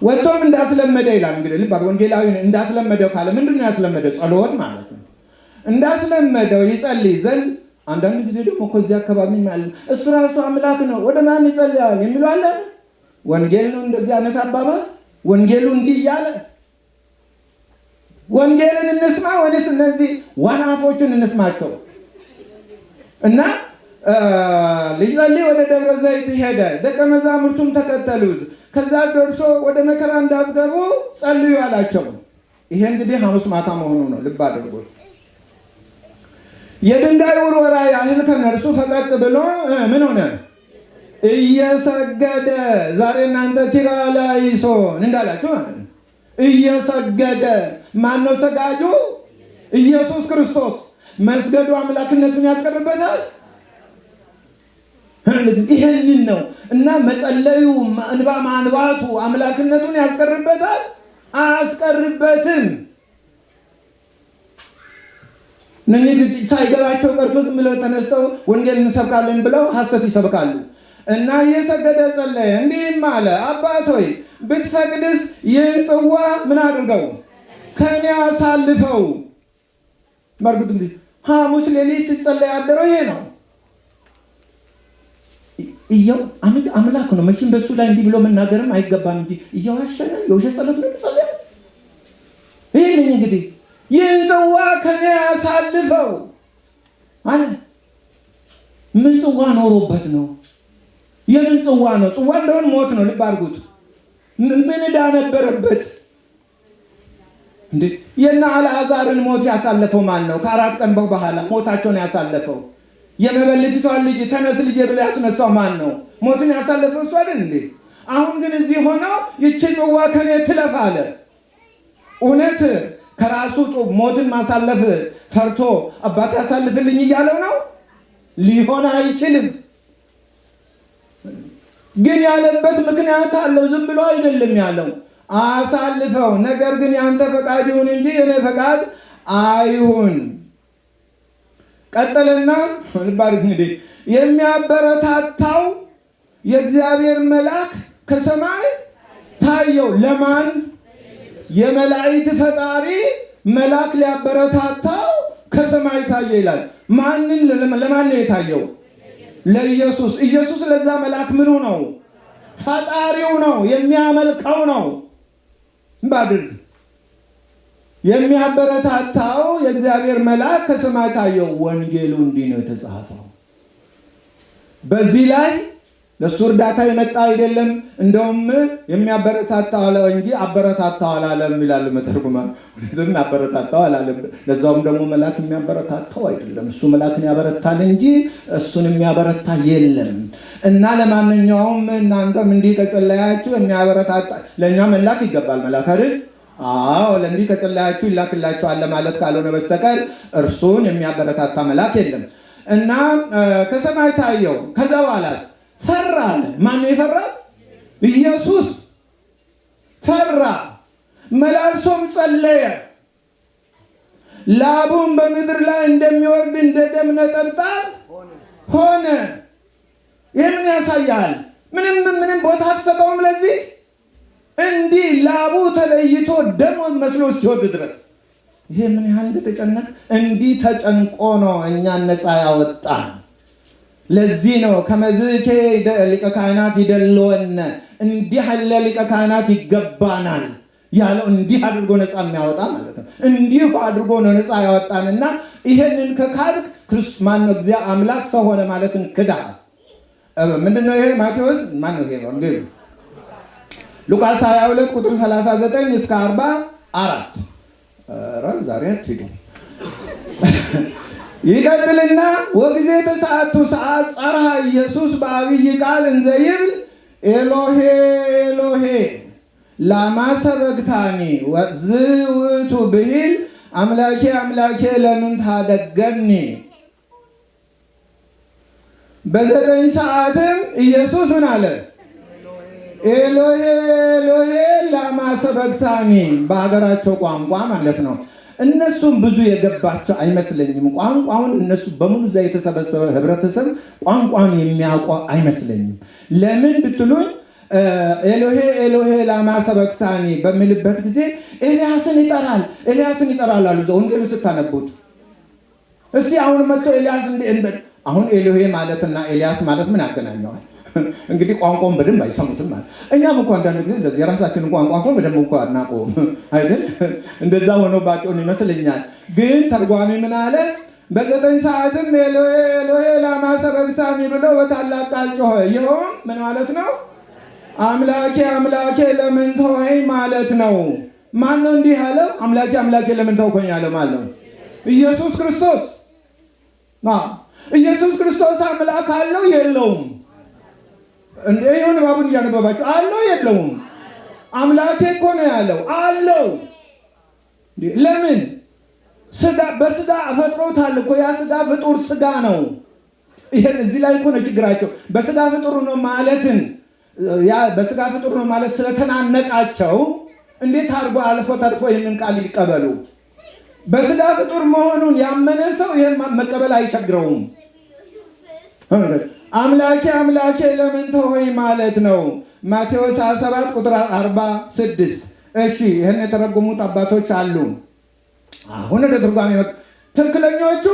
Speaker 1: ወጥቶም እንዳስለመደ ይላል። እንግዲህ ልብ ወንጌላዊ እንዳስለመደው ካለ ምንድን ነው ያስለመደው? ጸሎት ማለት ነው። እንዳስለመደው ይጸልይ ዘንድ አንዳንድ ጊዜ ደግሞ ከዚህ አካባቢ ማለት እሱ ራሱ አምላክ ነው ወደ ማን ይጸልያል የሚለው አለ። ወንጌል ነው እንደዚህ አይነት አባባል። ወንጌሉ እንዲህ እያለ ወንጌልን እንስማ ወይስ እነዚህ ዋናፎቹን እንስማቸው? እና ሊጸልይ ወደ ደብረ ዘይት ሄደ። ደቀ መዛሙርቱም ተከተሉት። ከዛ ደርሶ ወደ መከራ እንዳትገቡ ጸልዩ አላቸው። ይሄ እንግዲህ ሐሙስ ማታ መሆኑ ነው። ልብ አድርጎ የድንጋይ ውርወራ ያህል ከነርሱ ፈቀቅ ብሎ ምን ሆነ? እየሰገደ ዛሬ እናንተ ኪርያላይሶን እንዳላችሁ እየሰገደ። ማን ነው ሰጋጁ? ኢየሱስ ክርስቶስ። መስገዱ አምላክነቱን ያስቀርበታል። ይሄንን ነው እና መጸለዩ እንባ ማንባቱ አምላክነቱን ያስቀርበታል? አያስቀርበትም። እነዚህ ሳይገባቸው ቀርቶ ዝም ብለው ተነስተው ወንጌል እንሰብካለን ብለው ሐሰት ይሰብካሉ። እና እየሰገደ ጸለየ፣ እንዲህም አለ፣ አባት ሆይ ብትፈቅድስ ይህን ጽዋ ምን አድርገው ከኔ አሳልፈው። በእርግጥ እንግዲህ ሐሙስ ሌሊት ሲጸለይ ያደረው ይሄ ነው። እያው አምላክ ነው መቼም በሱ ላይ እንዲህ ብሎ መናገርም አይገባም እንጂ እያዋሸነ የውሸት ጸሎት ነው የሚጸለየው። ይሄን እንግዲህ ይህን ጽዋ ከኔ አሳልፈው አለ። ምን ጽዋ ኖሮበት ነው? የምን ጽዋ ነው? ጽዋ እንደሆነ ሞት ነው። ልብ አድርጉት። ምን ዕዳ ነበረበት እንዴ? የእነ አልዓዛርን ሞት ያሳለፈው ማን ነው? ከ4 ቀን በኋላ ሞታቸውን ያሳለፈው የመበለቲቷን ልጅ ተነስ ልጅ ብሎ ያስነሳው ማን ነው? ሞትን ያሳለፈው እሱ አይደል እንዴ? አሁን ግን እዚህ ሆነው ይቺ ጽዋ ከኔ ትለፍ አለ። እውነት ከራሱ ሞትን ማሳለፍ ፈርቶ አባት ያሳልፍልኝ እያለው ነው? ሊሆን አይችልም። ግን ያለበት ምክንያት አለው። ዝም ብሎ አይደለም ያለው። አሳልፈው፣ ነገር ግን ያንተ ፈቃድ ይሁን እንጂ የኔ ፈቃድ አይሁን። ቀጠለና ልባርክ እንግዲህ የሚያበረታታው የእግዚአብሔር መልአክ ከሰማይ ታየው። ለማን? የመላእክት ፈጣሪ መልአክ ሊያበረታታው ከሰማይ ታየ ይላል። ለማን ነው የታየው? ለኢየሱስ። ኢየሱስ ለዛ መልአክ ምኑ ነው? ፈጣሪው ነው፣ የሚያመልከው ነው። ባድር የሚያበረታታው የእግዚአብሔር መልአክ ከሰማይ ታየው። ወንጌሉ እንዲህ ነው የተጻፈው። በዚህ ላይ ለሱ እርዳታ የመጣ አይደለም። እንደውም የሚያበረታታው አለ እንጂ አበረታታው አላለም ይላል መተርጉማን። ወደም ያበረታታው አላለም። ለዛውም ደግሞ መልአክ የሚያበረታታው አይደለም። እሱ መልአክን ያበረታል እንጂ እሱን የሚያበረታ የለም። እና ለማንኛውም እናንተም እንዲህ ከጸለያችሁ የሚያበረታታ ለኛ መልአክ ይገባል። መልአክ አይደል? አዎ፣ ለእንዲህ ከጸለያችሁ ይላክላችኋል ማለት ካልሆነ በስተቀር እርሱን የሚያበረታታ መልአክ የለም። እና ከሰማይ ታየው። ከዛ በኋላ ፈራ አለ። ማን ነው የፈራው? ኢየሱስ ፈራ። መላልሶም ጸለየ። ላቡም በምድር ላይ እንደሚወርድ እንደ ደም ነጠብጣብ ሆነ። ይህ ምን ያሳያል? ምንም ቦታ አትሰጠውም ለዚህ እንዲህ ላቡ ተለይቶ ደም መስሎ እስኪወርድ ድረስ። ይሄ ምን ያህል እንደተጨነቀ እንዲህ ተጨንቆ ነው እኛን ነፃ ያወጣን። ለዚህ ነው ከመዝኬ ሊቀ ካህናት ይደልወነ፣ እንዲህ ያለ ሊቀ ካህናት ይገባናል ያለው። እንዲህ አድርጎ ነፃ የሚያወጣ ማለት ነው። እንዲህ አድርጎ ነው ነፃ ያወጣንና ይሄንን ከካድክ ክርስቶስ ማነው እግዚአብሔር አምላክ ሰው ሆነ ማለትን ክዳ። ምንድነው ይሄ? ማቴዎስ ማነው ይሄ? ወንጌል ሉቃስ 22 ቁጥር 39 እስከ 44 ዛሬ አትሄዱ። ይቀጥልና ወጊዜ ተሰዓቱ ሰዓት ጸርሐ ኢየሱስ በአብይ ቃል እንዘ ይብል ኤሎሄ ኤሎሄ ላማ ሰበቅታኒ ወዝውቱ ብሂል አምላኬ አምላኬ ለምን ታደገኒ። በዘጠኝ ሰዓትም ኢየሱስ ምን አለ? ኤሎሄ ኤሎሄ ላማ ሰበቅታኒ። በሀገራቸው ቋንቋ ማለት ነው። እነሱም ብዙ የገባቸው አይመስለኝም። ቋንቋውን እነሱ በሙሉ እዛ የተሰበሰበ ህብረተሰብ ቋንቋን የሚያውቁ አይመስለኝም። ለምን ብትሉኝ ኤሎሄ ኤሎሄ ላማ ሰበቅታኒ በሚልበት ጊዜ ኤልያስን ይጠራል አሉ። ወንጌሉ ስታነቡት እስቲ አሁን መጥቶ ኤልያስ አሁን ኤሎሄ ማለትና ኤልያስ ማለት ምን ያገናኘዋል? እንግዲህ ቋንቋውን በደንብ አይሰሙትም ማለት። እኛም እንኳን አንዳንድ ጊዜ እንደዚህ የራሳችንን ቋንቋ እንኳን በደንብ እንኳን አናውቀውም አይደል? እንደዛ ሆነው ባጭውን ይመስለኛል። ግን ተርጓሚ ምን አለ? በዘጠኝ ሰዓትም ኤሎሄ ኤሎሄ ላማ ሰበቅታኒ ብሎ በታላቅ ቃል ጮኸ። ይኸውም ምን ማለት ነው? አምላኬ አምላኬ ለምን ተወኝ ማለት ነው። ማን ነው እንዲህ ያለው? አምላኬ አምላኬ ለምን ተውከኝ ያለው ማለት ነው ኢየሱስ ክርስቶስ። ኢየሱስ ክርስቶስ አምላክ አለው የለውም? እንዴ ይሁን ባቡን እያነበባችሁ አለው የለውም? አምላኬ እኮ ነው ያለው አለው። ለምን? ስጋ በስጋ ፈጥሮታል እኮ። ያ ስጋ ፍጡር ስጋ ነው። ይሄን እዚህ ላይ እኮ ነው ችግራቸው። በስጋ ፍጡር ነው ማለትን ያ በስጋ ፍጡር ነው ማለት ስለተናነቃቸው እንዴት አድርጎ አልፎ ተርፎ ይህንን ቃል ሊቀበሉ? በስጋ ፍጡር መሆኑን ያመነ ሰው ይሄን መቀበል አይቸግረውም። አምላኬ አምላኬ ለምን ተወኝ ማለት ነው። ማቴዎስ 27 ቁጥር 46። እሺ ይሄን የተረጎሙት አባቶች አሉ። አሁን ወደ ትርጓሜ ትክክለኞቹ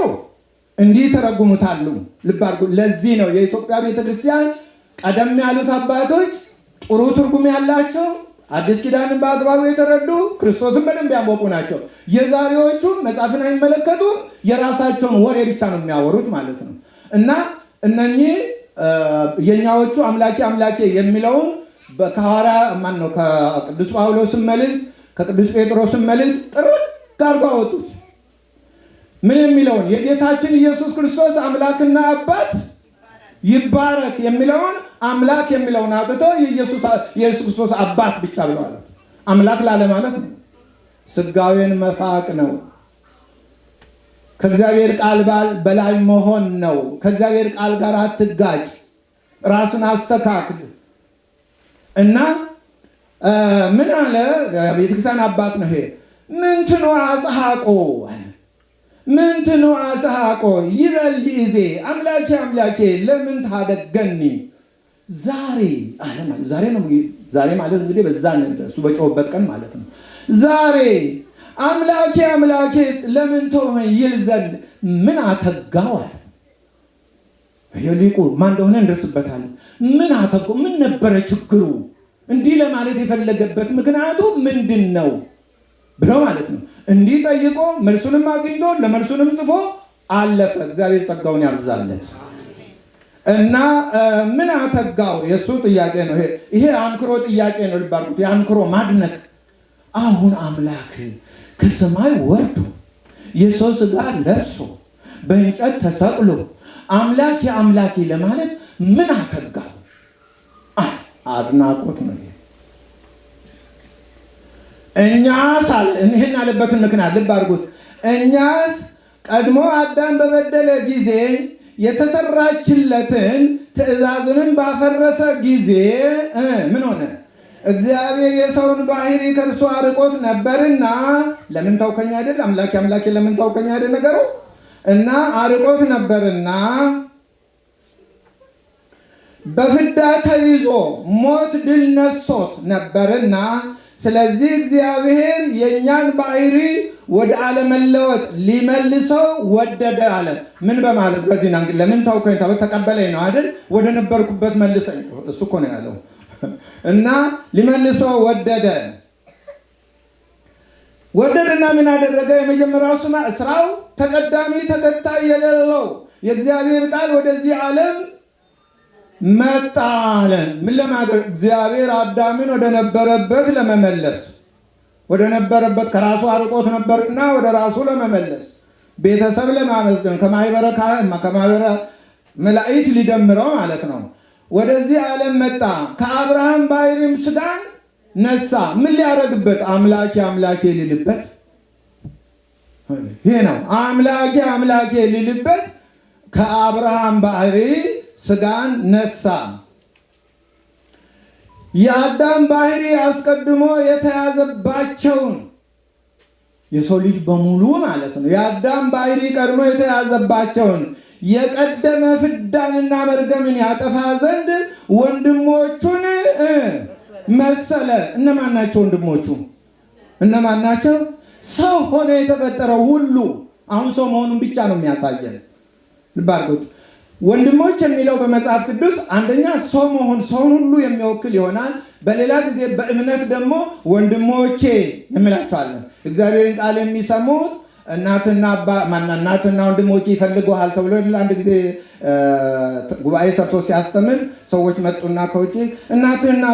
Speaker 1: እንዲህ ተረጉሙታሉ። ልብ አድርጉ። ለዚህ ነው የኢትዮጵያ ቤተክርስቲያን ቀደም ያሉት አባቶች ጥሩ ትርጉም ያላቸው፣ አዲስ ኪዳንን በአግባቡ የተረዱ፣ ክርስቶስን በደንብ ያወቁ ናቸው። የዛሬዎቹ መጽሐፍን አይመለከቱም፣ የራሳቸውን ወሬ ብቻ ነው የሚያወሩት ማለት ነው። እና እነኚህ የኛዎቹ አምላኬ አምላኬ የሚለውን ከሐዋርያ ማን ነው ከቅዱስ ጳውሎስም መልእክት ከቅዱስ ጴጥሮስም መልእክት ጥርቅ አድርገው አወጡት። ምን የሚለውን የጌታችን ኢየሱስ ክርስቶስ አምላክና አባት ይባረክ የሚለውን አምላክ የሚለውን አጥተው የኢየሱስ ክርስቶስ አባት ብቻ ብለዋል። አምላክ ላለ ማለት ነው ስጋዌን መፋቅ ነው። ከእግዚአብሔር ቃል በላይ መሆን ነው። ከእግዚአብሔር ቃል ጋር አትጋጭ፣ ራስን አስተካክል። እና ምን አለ ቤተክርስቲያን አባት ነው ይሄ ምንትኑ አጽሐቆ ምንትኑ አጽሐቆ ይበል ጊዜ አምላኬ አምላኬ ለምን ታደገኒ። ዛሬ አለ ማለት ዛሬ ነው። ዛሬ ማለት እንግዲህ በዛን እሱ በጮህበት ቀን ማለት ነው። ዛሬ አምላኬ አምላኬ ለምን ተወኝ ይል ዘንድ ምን አተጋዋል? የሊቁ ማን እንደሆነ እንደርስበታለን። ምን አተጋው? ምን ነበረ ችግሩ? እንዲህ ለማለት የፈለገበት ምክንያቱ ምንድን ነው ብለው ማለት ነው። እንዲህ ጠይቆ መልሱንም አግኝቶ ለመልሱንም ጽፎ አለፈ። እግዚአብሔር ጸጋውን ያብዛለት እና ምን አተጋው? የሱ ጥያቄ ነው ይሄ አንክሮ ጥያቄ ነው። ልባርኩት የአንክሮ ማድነቅ። አሁን አምላክ ከሰማይ ወርዶ የሰው ሥጋ ለብሶ በእንጨት ተሰቅሎ አምላክ የአምላኬ ለማለት ምን አተጋው? አድናቆት ነው። እኛስ አለ ይህን ያለበትን ምክንያት ልብ አድርጉት። እኛስ ቀድሞ አዳም በበደለ ጊዜ የተሰራችለትን ትእዛዝንም ባፈረሰ ጊዜ ምን ሆነ? እግዚአብሔር የሰውን ባህሪ ከእርሱ አርቆት ነበርና ለምን ታውከኝ አይደል? አምላኬ አምላኬ ለምን ታውከኝ አይደል ነገሩ እና አርቆት ነበርና በፍዳ ተይዞ ሞት ድል ነስቶት ነበርና ስለዚህ እግዚአብሔር የእኛን ባህሪ ወደ አለመለወጥ ሊመልሰው ወደደ አለ። ምን በማለት በዚህ ነው እንግዲህ ለምን ታውከኝ ተቀበለኝ ነው አይደል? ወደ ነበርኩበት መልሰኝ እሱ እኮ ነው ያለው። እና ሊመልሰው ወደደ። ወደደና ምን አደረገ? የመጀመሪያው ስራው ተቀዳሚ ተከታይ የሌለው የእግዚአብሔር ቃል ወደዚህ ዓለም መጣ አለ። ምን ለማድረግ? እግዚአብሔር አዳምን ወደ ነበረበት ለመመለስ፣ ወደ ነበረበት ከራሱ አርቆት ነበርና ወደ ራሱ ለመመለስ፣ ቤተሰብ ለማመስገን፣ ከማህበረ መላእክት ሊደምረው ማለት ነው። ወደዚህ ዓለም መጣ። ከአብርሃም ባህሪም ሥጋን ነሳ። ምን ሊያደርግበት? አምላኬ አምላኬ ሊልበት። ይሄ ነው አምላኬ አምላኬ ሊልበት። ከአብርሃም ባህሪ ሥጋን ነሳ። የአዳም ባህሪ አስቀድሞ የተያዘባቸውን የሰው ልጅ በሙሉ ማለት ነው። የአዳም ባህሪ ቀድሞ የተያዘባቸውን የቀደመ ፍዳንና መርገምን ያጠፋ ዘንድ ወንድሞቹን መሰለ። እነማን ናቸው ወንድሞቹ? እነማን ናቸው? ሰው ሆነ የተፈጠረው ሁሉ። አሁን ሰው መሆኑን ብቻ ነው የሚያሳየን። ልብ አድርጉት። ወንድሞች የሚለው በመጽሐፍ ቅዱስ አንደኛ ሰው መሆን ሰውን ሁሉ የሚወክል ይሆናል። በሌላ ጊዜ በእምነት ደግሞ ወንድሞቼ እንላቸዋለን። እግዚአብሔርን ቃል የሚሰሙት እናትና ወንድሞቼ ይፈልጉሃል ተብሎ አንድ ጊዜ ጉባኤ ሰርቶ ሲያስተምር ሰዎች መጡና ከውጪ እናትህና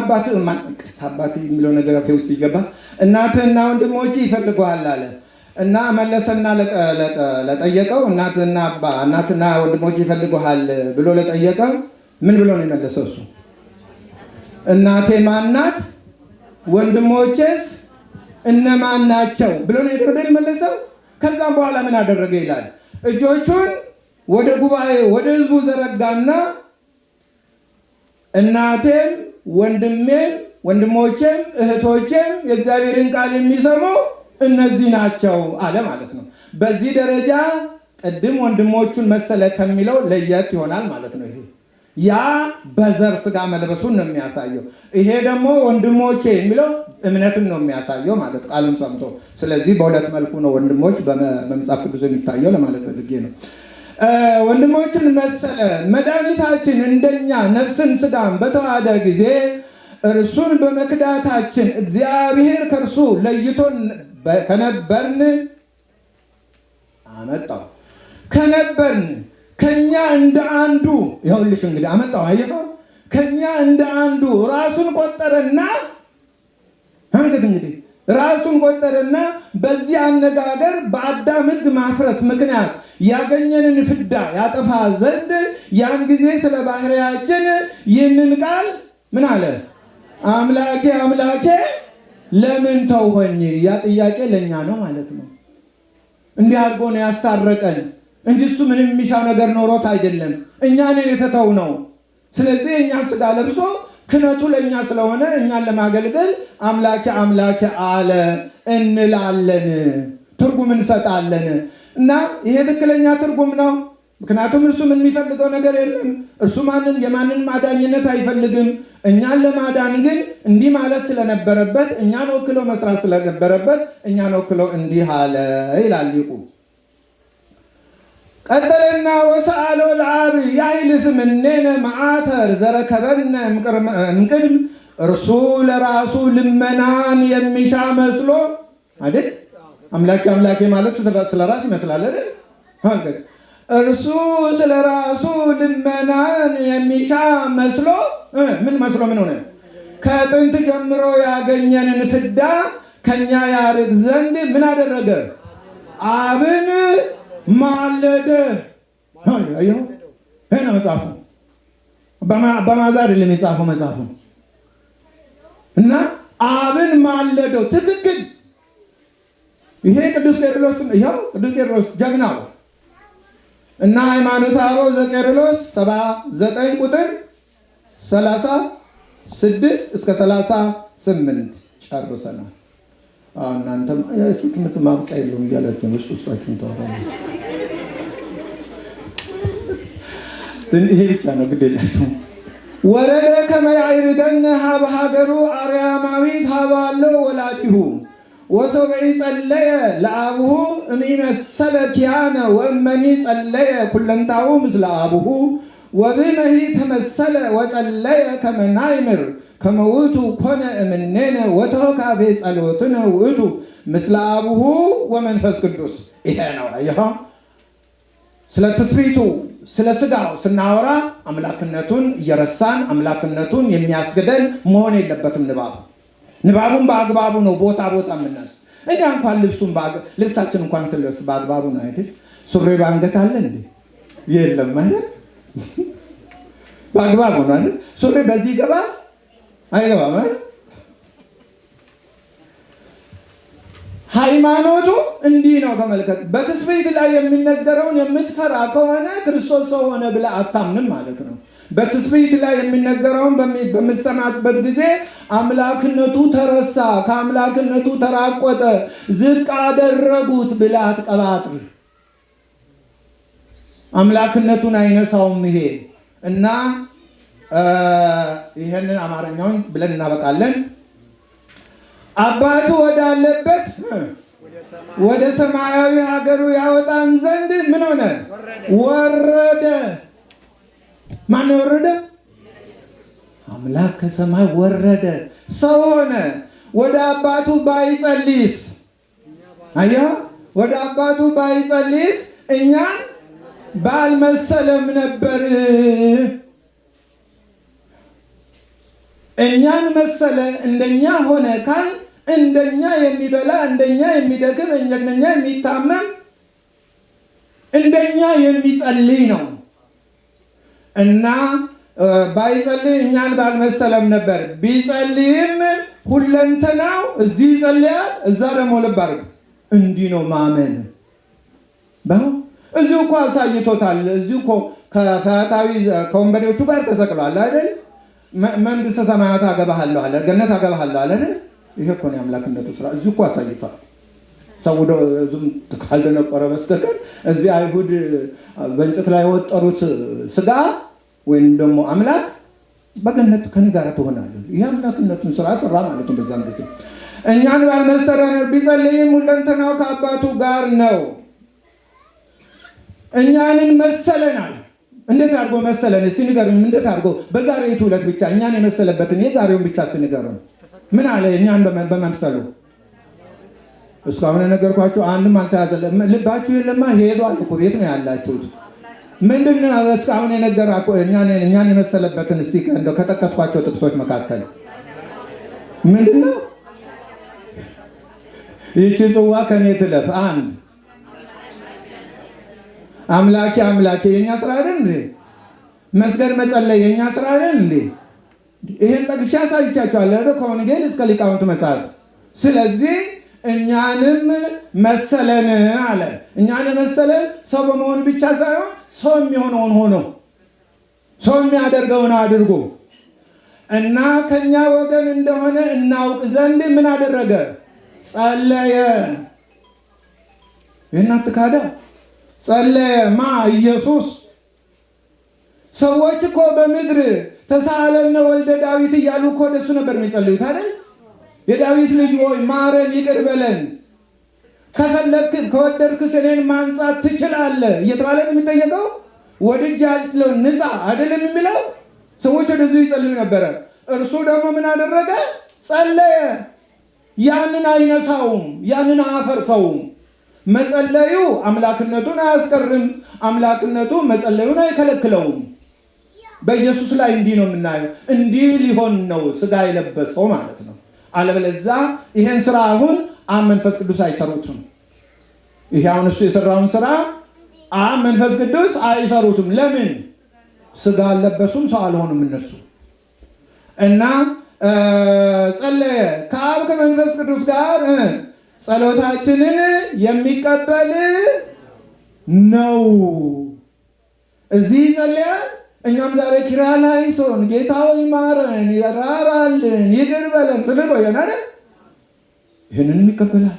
Speaker 1: አባትህ የሚለው ነገር ውስጥ ይገባ እናትህና ወንድሞቼ ይፈልጉሃል አለ እና መለሰና ለጠየቀው እናትና ወንድሞቼ ይፈልጉሃል ብሎ ለጠየቀው ምን ብሎ ነው የመለሰው? እሱ እናቴ ማናት ወንድሞቼስ እነማን ናቸው ብሎ ነው የመለሰው። ከዛም በኋላ ምን አደረገ ይላል? እጆቹን ወደ ጉባኤ ወደ ህዝቡ ዘረጋና እናቴም ወንድሜም ወንድሞቼም እህቶቼም የእግዚአብሔርን ቃል የሚሰሙ እነዚህ ናቸው አለ ማለት ነው። በዚህ ደረጃ ቅድም ወንድሞቹን መሰለ ከሚለው ለየት ይሆናል ማለት ነው። ይሄ ያ በዘር ሥጋ መልበሱን ነው የሚያሳየው። ይሄ ደግሞ ወንድሞቼ የሚለው እምነትን ነው የሚያሳየው ማለት ቃሉን ሰምቶ። ስለዚህ በሁለት መልኩ ነው ወንድሞች በመጽሐፍ ቅዱስ የሚታየው ለማለት ፈልጌ ነው። ወንድሞቹን መሰለ። መድኃኒታችን እንደኛ ነፍስን ሥጋን በተዋሃደ ጊዜ እርሱን በመክዳታችን እግዚአብሔር ከእርሱ ለይቶን ከነበርን አመጣው። ከነበርን ከኛ እንደ አንዱ ይኸውልሽ እንግዲህ አመጣው። አየኸው? ከኛ እንደ አንዱ ራሱን ቆጠረና እንግዲህ ራሱን ቆጠረና በዚህ አነጋገር በአዳም ሕግ ማፍረስ ምክንያት ያገኘንን ፍዳ ያጠፋ ዘንድ ያን ጊዜ ስለ ባህሪያችን ይህንን ቃል ምን አለ? አምላኬ አምላኬ ለምን ተውኸኝ? ያ ጥያቄ ለኛ ነው ማለት ነው። እንዲህ አድርጎ ነው ያስታረቀን እንጂ እሱ ምንም የሚሻው ነገር ኖሮት አይደለም። እኛንን የተተው ነው። ስለዚህ እኛን ሥጋ ለብሶ ክህነቱ ለእኛ ስለሆነ እኛን ለማገልገል አምላኬ አምላኬ አለ እንላለን፣ ትርጉም እንሰጣለን። እና ይሄ ትክክለኛ ትርጉም ነው። ምክንያቱም እርሱ ምን የሚፈልገው ነገር የለም። እርሱ የማንን ማዳኝነት አይፈልግም። እኛን ለማዳን ግን እንዲህ ማለት ስለነበረበት፣ እኛን ወክሎ መስራት ስለነበረበት እኛን ወክሎ እንዲህ አለ ይላል ሊቁ። ቀጠለና ወሰአሎ ለአብ ያይልፍም እኔነ መዓተር ዘረከበነ እምቅድም። እርሱ ለራሱ ልመናን የሚሻ መስሎ አይደል? አምላኬ አምላኬ ማለት ስለራስ ይመስላል አይደል? እርሱ ስለ ራሱ ልመናን የሚሻ መስሎ ምን መስሎ ምን ሆነ? ከጥንት ጀምሮ ያገኘንን ፍዳ ከኛ ያርቅ ዘንድ ምን አደረገ? አብን ማለደ። አየሁ ይሄ ነው መጽሐፉ። በማዛ አይደለም የጻፈው መጽሐፉ። እና አብን ማለደው ትክክል። ይሄ ቅዱስ ቄርሎስ ይሄው ቅዱስ ቄርሎስ ጀግናው እና ሃይማኖተ አበው ዘቄርሎስ 79 ቁጥር 36 እስከ 38 ጨርሰናል። እናንተም የትምህርት ማብቂያ የለውም እያላችሁ ውስጣችሁን ታወራላችሁ። ይሄ ብቻ ነው ግድ የላችሁም። ወረደ ከመ ያዕርገነ ሀበ ሀገሩ አርያማዊት ሀባሎ ወላዲሁ ወሶብዒ ጸለየ ለአቡሁ እምይመሰለ ኪያነ ወእመኒ ጸለየ ኩለንታሁ ምስለ አቡሁ ወብነሂ ተመሰለ ወጸለየ ከመ ናይምር ከመ ውእቱ ኮነ እምኔነ ወተወካፌ ጸሎትነ ውእቱ ምስለ አቡሁ ወመንፈስ ቅዱስ። ይሄ ነው አየኸው። ስለ ትስብእቱ ስለ ሥጋው ስናወራ አምላክነቱን እየረሳን አምላክነቱን የሚያስገደን መሆን የለበትም። ንባቡን በአግባቡ ነው ቦታ የምናል። እኛ እንኳን ልብሳችን እንኳን ስለብስ በአግባቡ ነው አይደል? ሱሪ ባንገት አለ እንዴ? የለም አይደል? በአግባቡ ነው አይደል? ሱሪ በዚህ ይገባል አይገባም አይደል? ሃይማኖቱ እንዲህ ነው። ተመልከት። በትስብእት ላይ የሚነገረውን የምትፈራ ከሆነ ክርስቶስ ሰው ሆነ ብለህ አታምንም ማለት ነው። በትስብእት ላይ የሚነገረውን በምትሰማበት ጊዜ አምላክነቱ ተረሳ፣ ከአምላክነቱ ተራቆተ፣ ዝቅ አደረጉት ብለህ አትቀባጥር። አምላክነቱን አይነሳውም ይሄ እና ይሄንን አማርኛውን ብለን እናበቃለን። አባቱ ወዳለበት ወደ ሰማያዊ ሀገሩ ያወጣን ዘንድ ምን ሆነ? ወረደ። ማን ወረደ? አምላክ ከሰማይ ወረደ፣ ሰው ሆነ። ወደ አባቱ ባይጸልይስ? አየህ፣ ወደ አባቱ ባይጸልይስ እኛን ባልመሰለም ነበር። እኛን መሰለ፣ እንደኛ ሆነ ካል እንደኛ የሚበላ እንደኛ የሚደክም እንደኛ የሚታመም እንደኛ የሚጸልይ ነው እና ባይጸልይ እኛን ባልመሰለም ነበር። ቢጸልይም ሁለንተናው እዚህ ይጸልያል፣ እዛ ደግሞ ልብ አድርግ። እንዲህ ነው ማመን። እዚሁ እኮ አሳይቶታል። እዚሁ እኮ ከፈያታዊ ከወንበዴዎቹ ጋር ተሰቅሏል አይደል? መንግስተ ሰማያት አገባሃለሁ አለ፣ ገነት አገባሃለሁ አለ አይደል? ይሄ እኮ ነው የአምላክነቱ ስራ። እዚሁ እኮ አሳይቷል። ሰው ዝም ካልደነቆረ በስተቀር እዚህ አይሁድ በእንጨት ላይ የወጠሩት ስጋ ወይም ደግሞ አምላክ በገነት ከኔ ጋር ትሆናለህ። ይሄ አምላክነቱን ስራ ሰራ ማለት ነው። በዛም ጊዜ እኛን ባልመሰለን ቢጸልይም ሁለንተናው ከአባቱ ጋር ነው። እኛንን መሰለናል። እንዴት አድርጎ መሰለን? እስቲ ንገሩኝ። እንዴት አድርጎ? በዛሬቱ ዕለት ብቻ እኛን የመሰለበትን የዛሬውን ብቻ እስቲ ንገሩኝ። ምን አለ እኛን በመምሰሉ? እስካሁን የነገርኳችሁ አንድም አልተያዘለም። ልባችሁ የለማ ሄዷል እኮ። ቤት ነው ያላችሁት። ምንድነው እስካሁን የነገራችሁ? እኛን የመሰለበትን እስቲ እንደው ከጠቀስኳቸው ጥቅሶች መካከል ምንድነው? ይህች ጽዋ ከኔ ትለፍ። አንድ አምላኬ አምላኬ የኛ ስራ አይደል እንዴ? መስገድ መጸለይ የኛ ስራ አይደል እንዴ? ይሄን ጠቅሼ አሳይቻችኋለሁ ከወንጌል እስከ ሊቃውንት መጽሐፍ። ስለዚህ እኛንም መሰለን አለ። እኛን መሰለን ሰው በመሆን ብቻ ሳይሆን ሰው የሚሆነውን ሆኖ ሰው የሚያደርገውን አድርጎ እና ከኛ ወገን እንደሆነ እናውቅ ዘንድ ምን አደረገ? ጸለየ። ይህን አትካዳ። ጸለየ ማ? ኢየሱስ። ሰዎች እኮ በምድር ተሳለነ ወልደ ዳዊት እያሉ እኮ ወደሱ ነበር የሚጸልዩት አይደል? የዳዊት ልጅ ሆይ ማረን፣ ይቅር በለን፣ ከፈለክ ከወደድክስ እኔን ማንጻት ትችላለህ እየተባለ የሚጠየቀው ወድጃለሁ ንጻ አይደለም የሚለው። ሰዎች ወደዚህ ይጸልዩ ነበረ። እርሱ ደግሞ ምን አደረገ? ጸለየ። ያንን አይነሳውም፣ ያንን አያፈርሰውም። መጸለዩ አምላክነቱን አያስቀርም። አምላክነቱ መጸለዩን አይከለክለውም። በኢየሱስ ላይ እንዲህ ነው የምናየው። እንዲህ ሊሆን ነው ስጋ የለበሰው ማለት ነው። አለበለዚያ ይሄን ስራ አሁን አብ መንፈስ ቅዱስ አይሰሩትም። ይሄ አሁን እሱ የሰራውን ስራ አብ መንፈስ ቅዱስ አይሰሩትም። ለምን? ስጋ አልለበሱም፣ ሰው አልሆኑም እነሱ። እና ጸለየ ከአብ ከመንፈስ ቅዱስ ጋር ጸሎታችንን የሚቀበል ነው። እዚህ ጸለያል። እኛም ዛሬ ኪርያላይሶን ጌታ ሆይ ማረን፣ ይራራልን፣ ይቅር በለን ስንል ቆየናል። ይህንንም ይቀበላል፣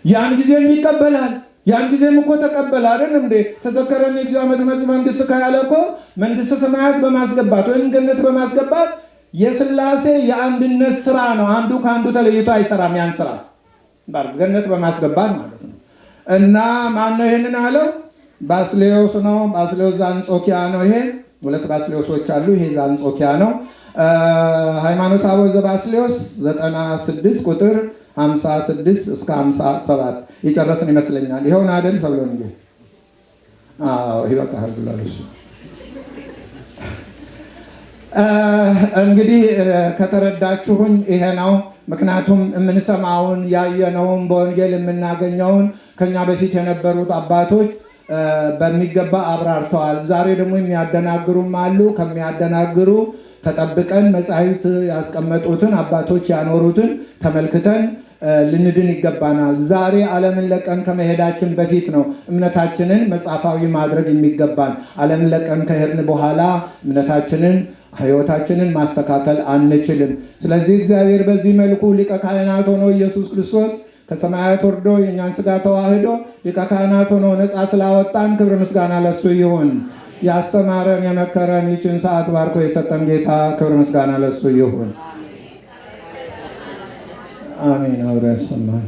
Speaker 1: ያን ጊዜም ይቀበላል። ያን ጊዜም እኮ ተቀበለ አይደል እንዴ? ተዘከረን የጊዜ ዓመት መንግስት ካለ እኮ መንግስተ ሰማያት በማስገባት ወይም ገነት በማስገባት የሥላሴ የአንድነት ስራ ነው። አንዱ ከአንዱ ተለይቶ አይሰራም። ያን ስራ ገነት በማስገባት ማለት ነው። እና ማን ነው ይሄንን አለው? ባስሌዮስ ነው። ባስሌዮስ ዘአንጾኪያ ነው። ይሄ ሁለት ባስሌዮሶች አሉ። ይሄ ዘአንጾኪያ ነው። ሃይማኖተ አበው ዘባስሌዮስ 96 ቁጥር 56 እስከ 57 የጨረስን ይመስለኛል። ይሄውን አይደል ተብሎን እንጂ ይበቃል ብሏል እሱ። እንግዲህ ከተረዳችሁኝ ይሄ ነው። ምክንያቱም የምንሰማውን ያየነውን በወንጌል የምናገኘውን ከኛ በፊት የነበሩት አባቶች በሚገባ አብራርተዋል። ዛሬ ደግሞ የሚያደናግሩም አሉ። ከሚያደናግሩ ተጠብቀን መጻሕፍት ያስቀመጡትን አባቶች ያኖሩትን ተመልክተን ልንድን ይገባናል። ዛሬ ዓለምን ለቀን ከመሄዳችን በፊት ነው እምነታችንን መጽሐፋዊ ማድረግ የሚገባን። ዓለምን ለቀን ከሄድን በኋላ እምነታችንን ሕይወታችንን ማስተካከል አንችልም። ስለዚህ እግዚአብሔር በዚህ መልኩ ሊቀ ካህናት ሆኖ ኢየሱስ ክርስቶስ ከሰማያት ወርዶ የእኛን ሥጋ ተዋህዶ ሊቀ ካህናት ሆኖ ነፃ ስላወጣን ክብር ምስጋና ለሱ ይሁን። ያስተማረን የመከረን ይችን ሰዓት ባርኮ የሰጠን ጌታ ክብር ምስጋና ለሱ ይሁን። አሜን። አውራ ያሰማል።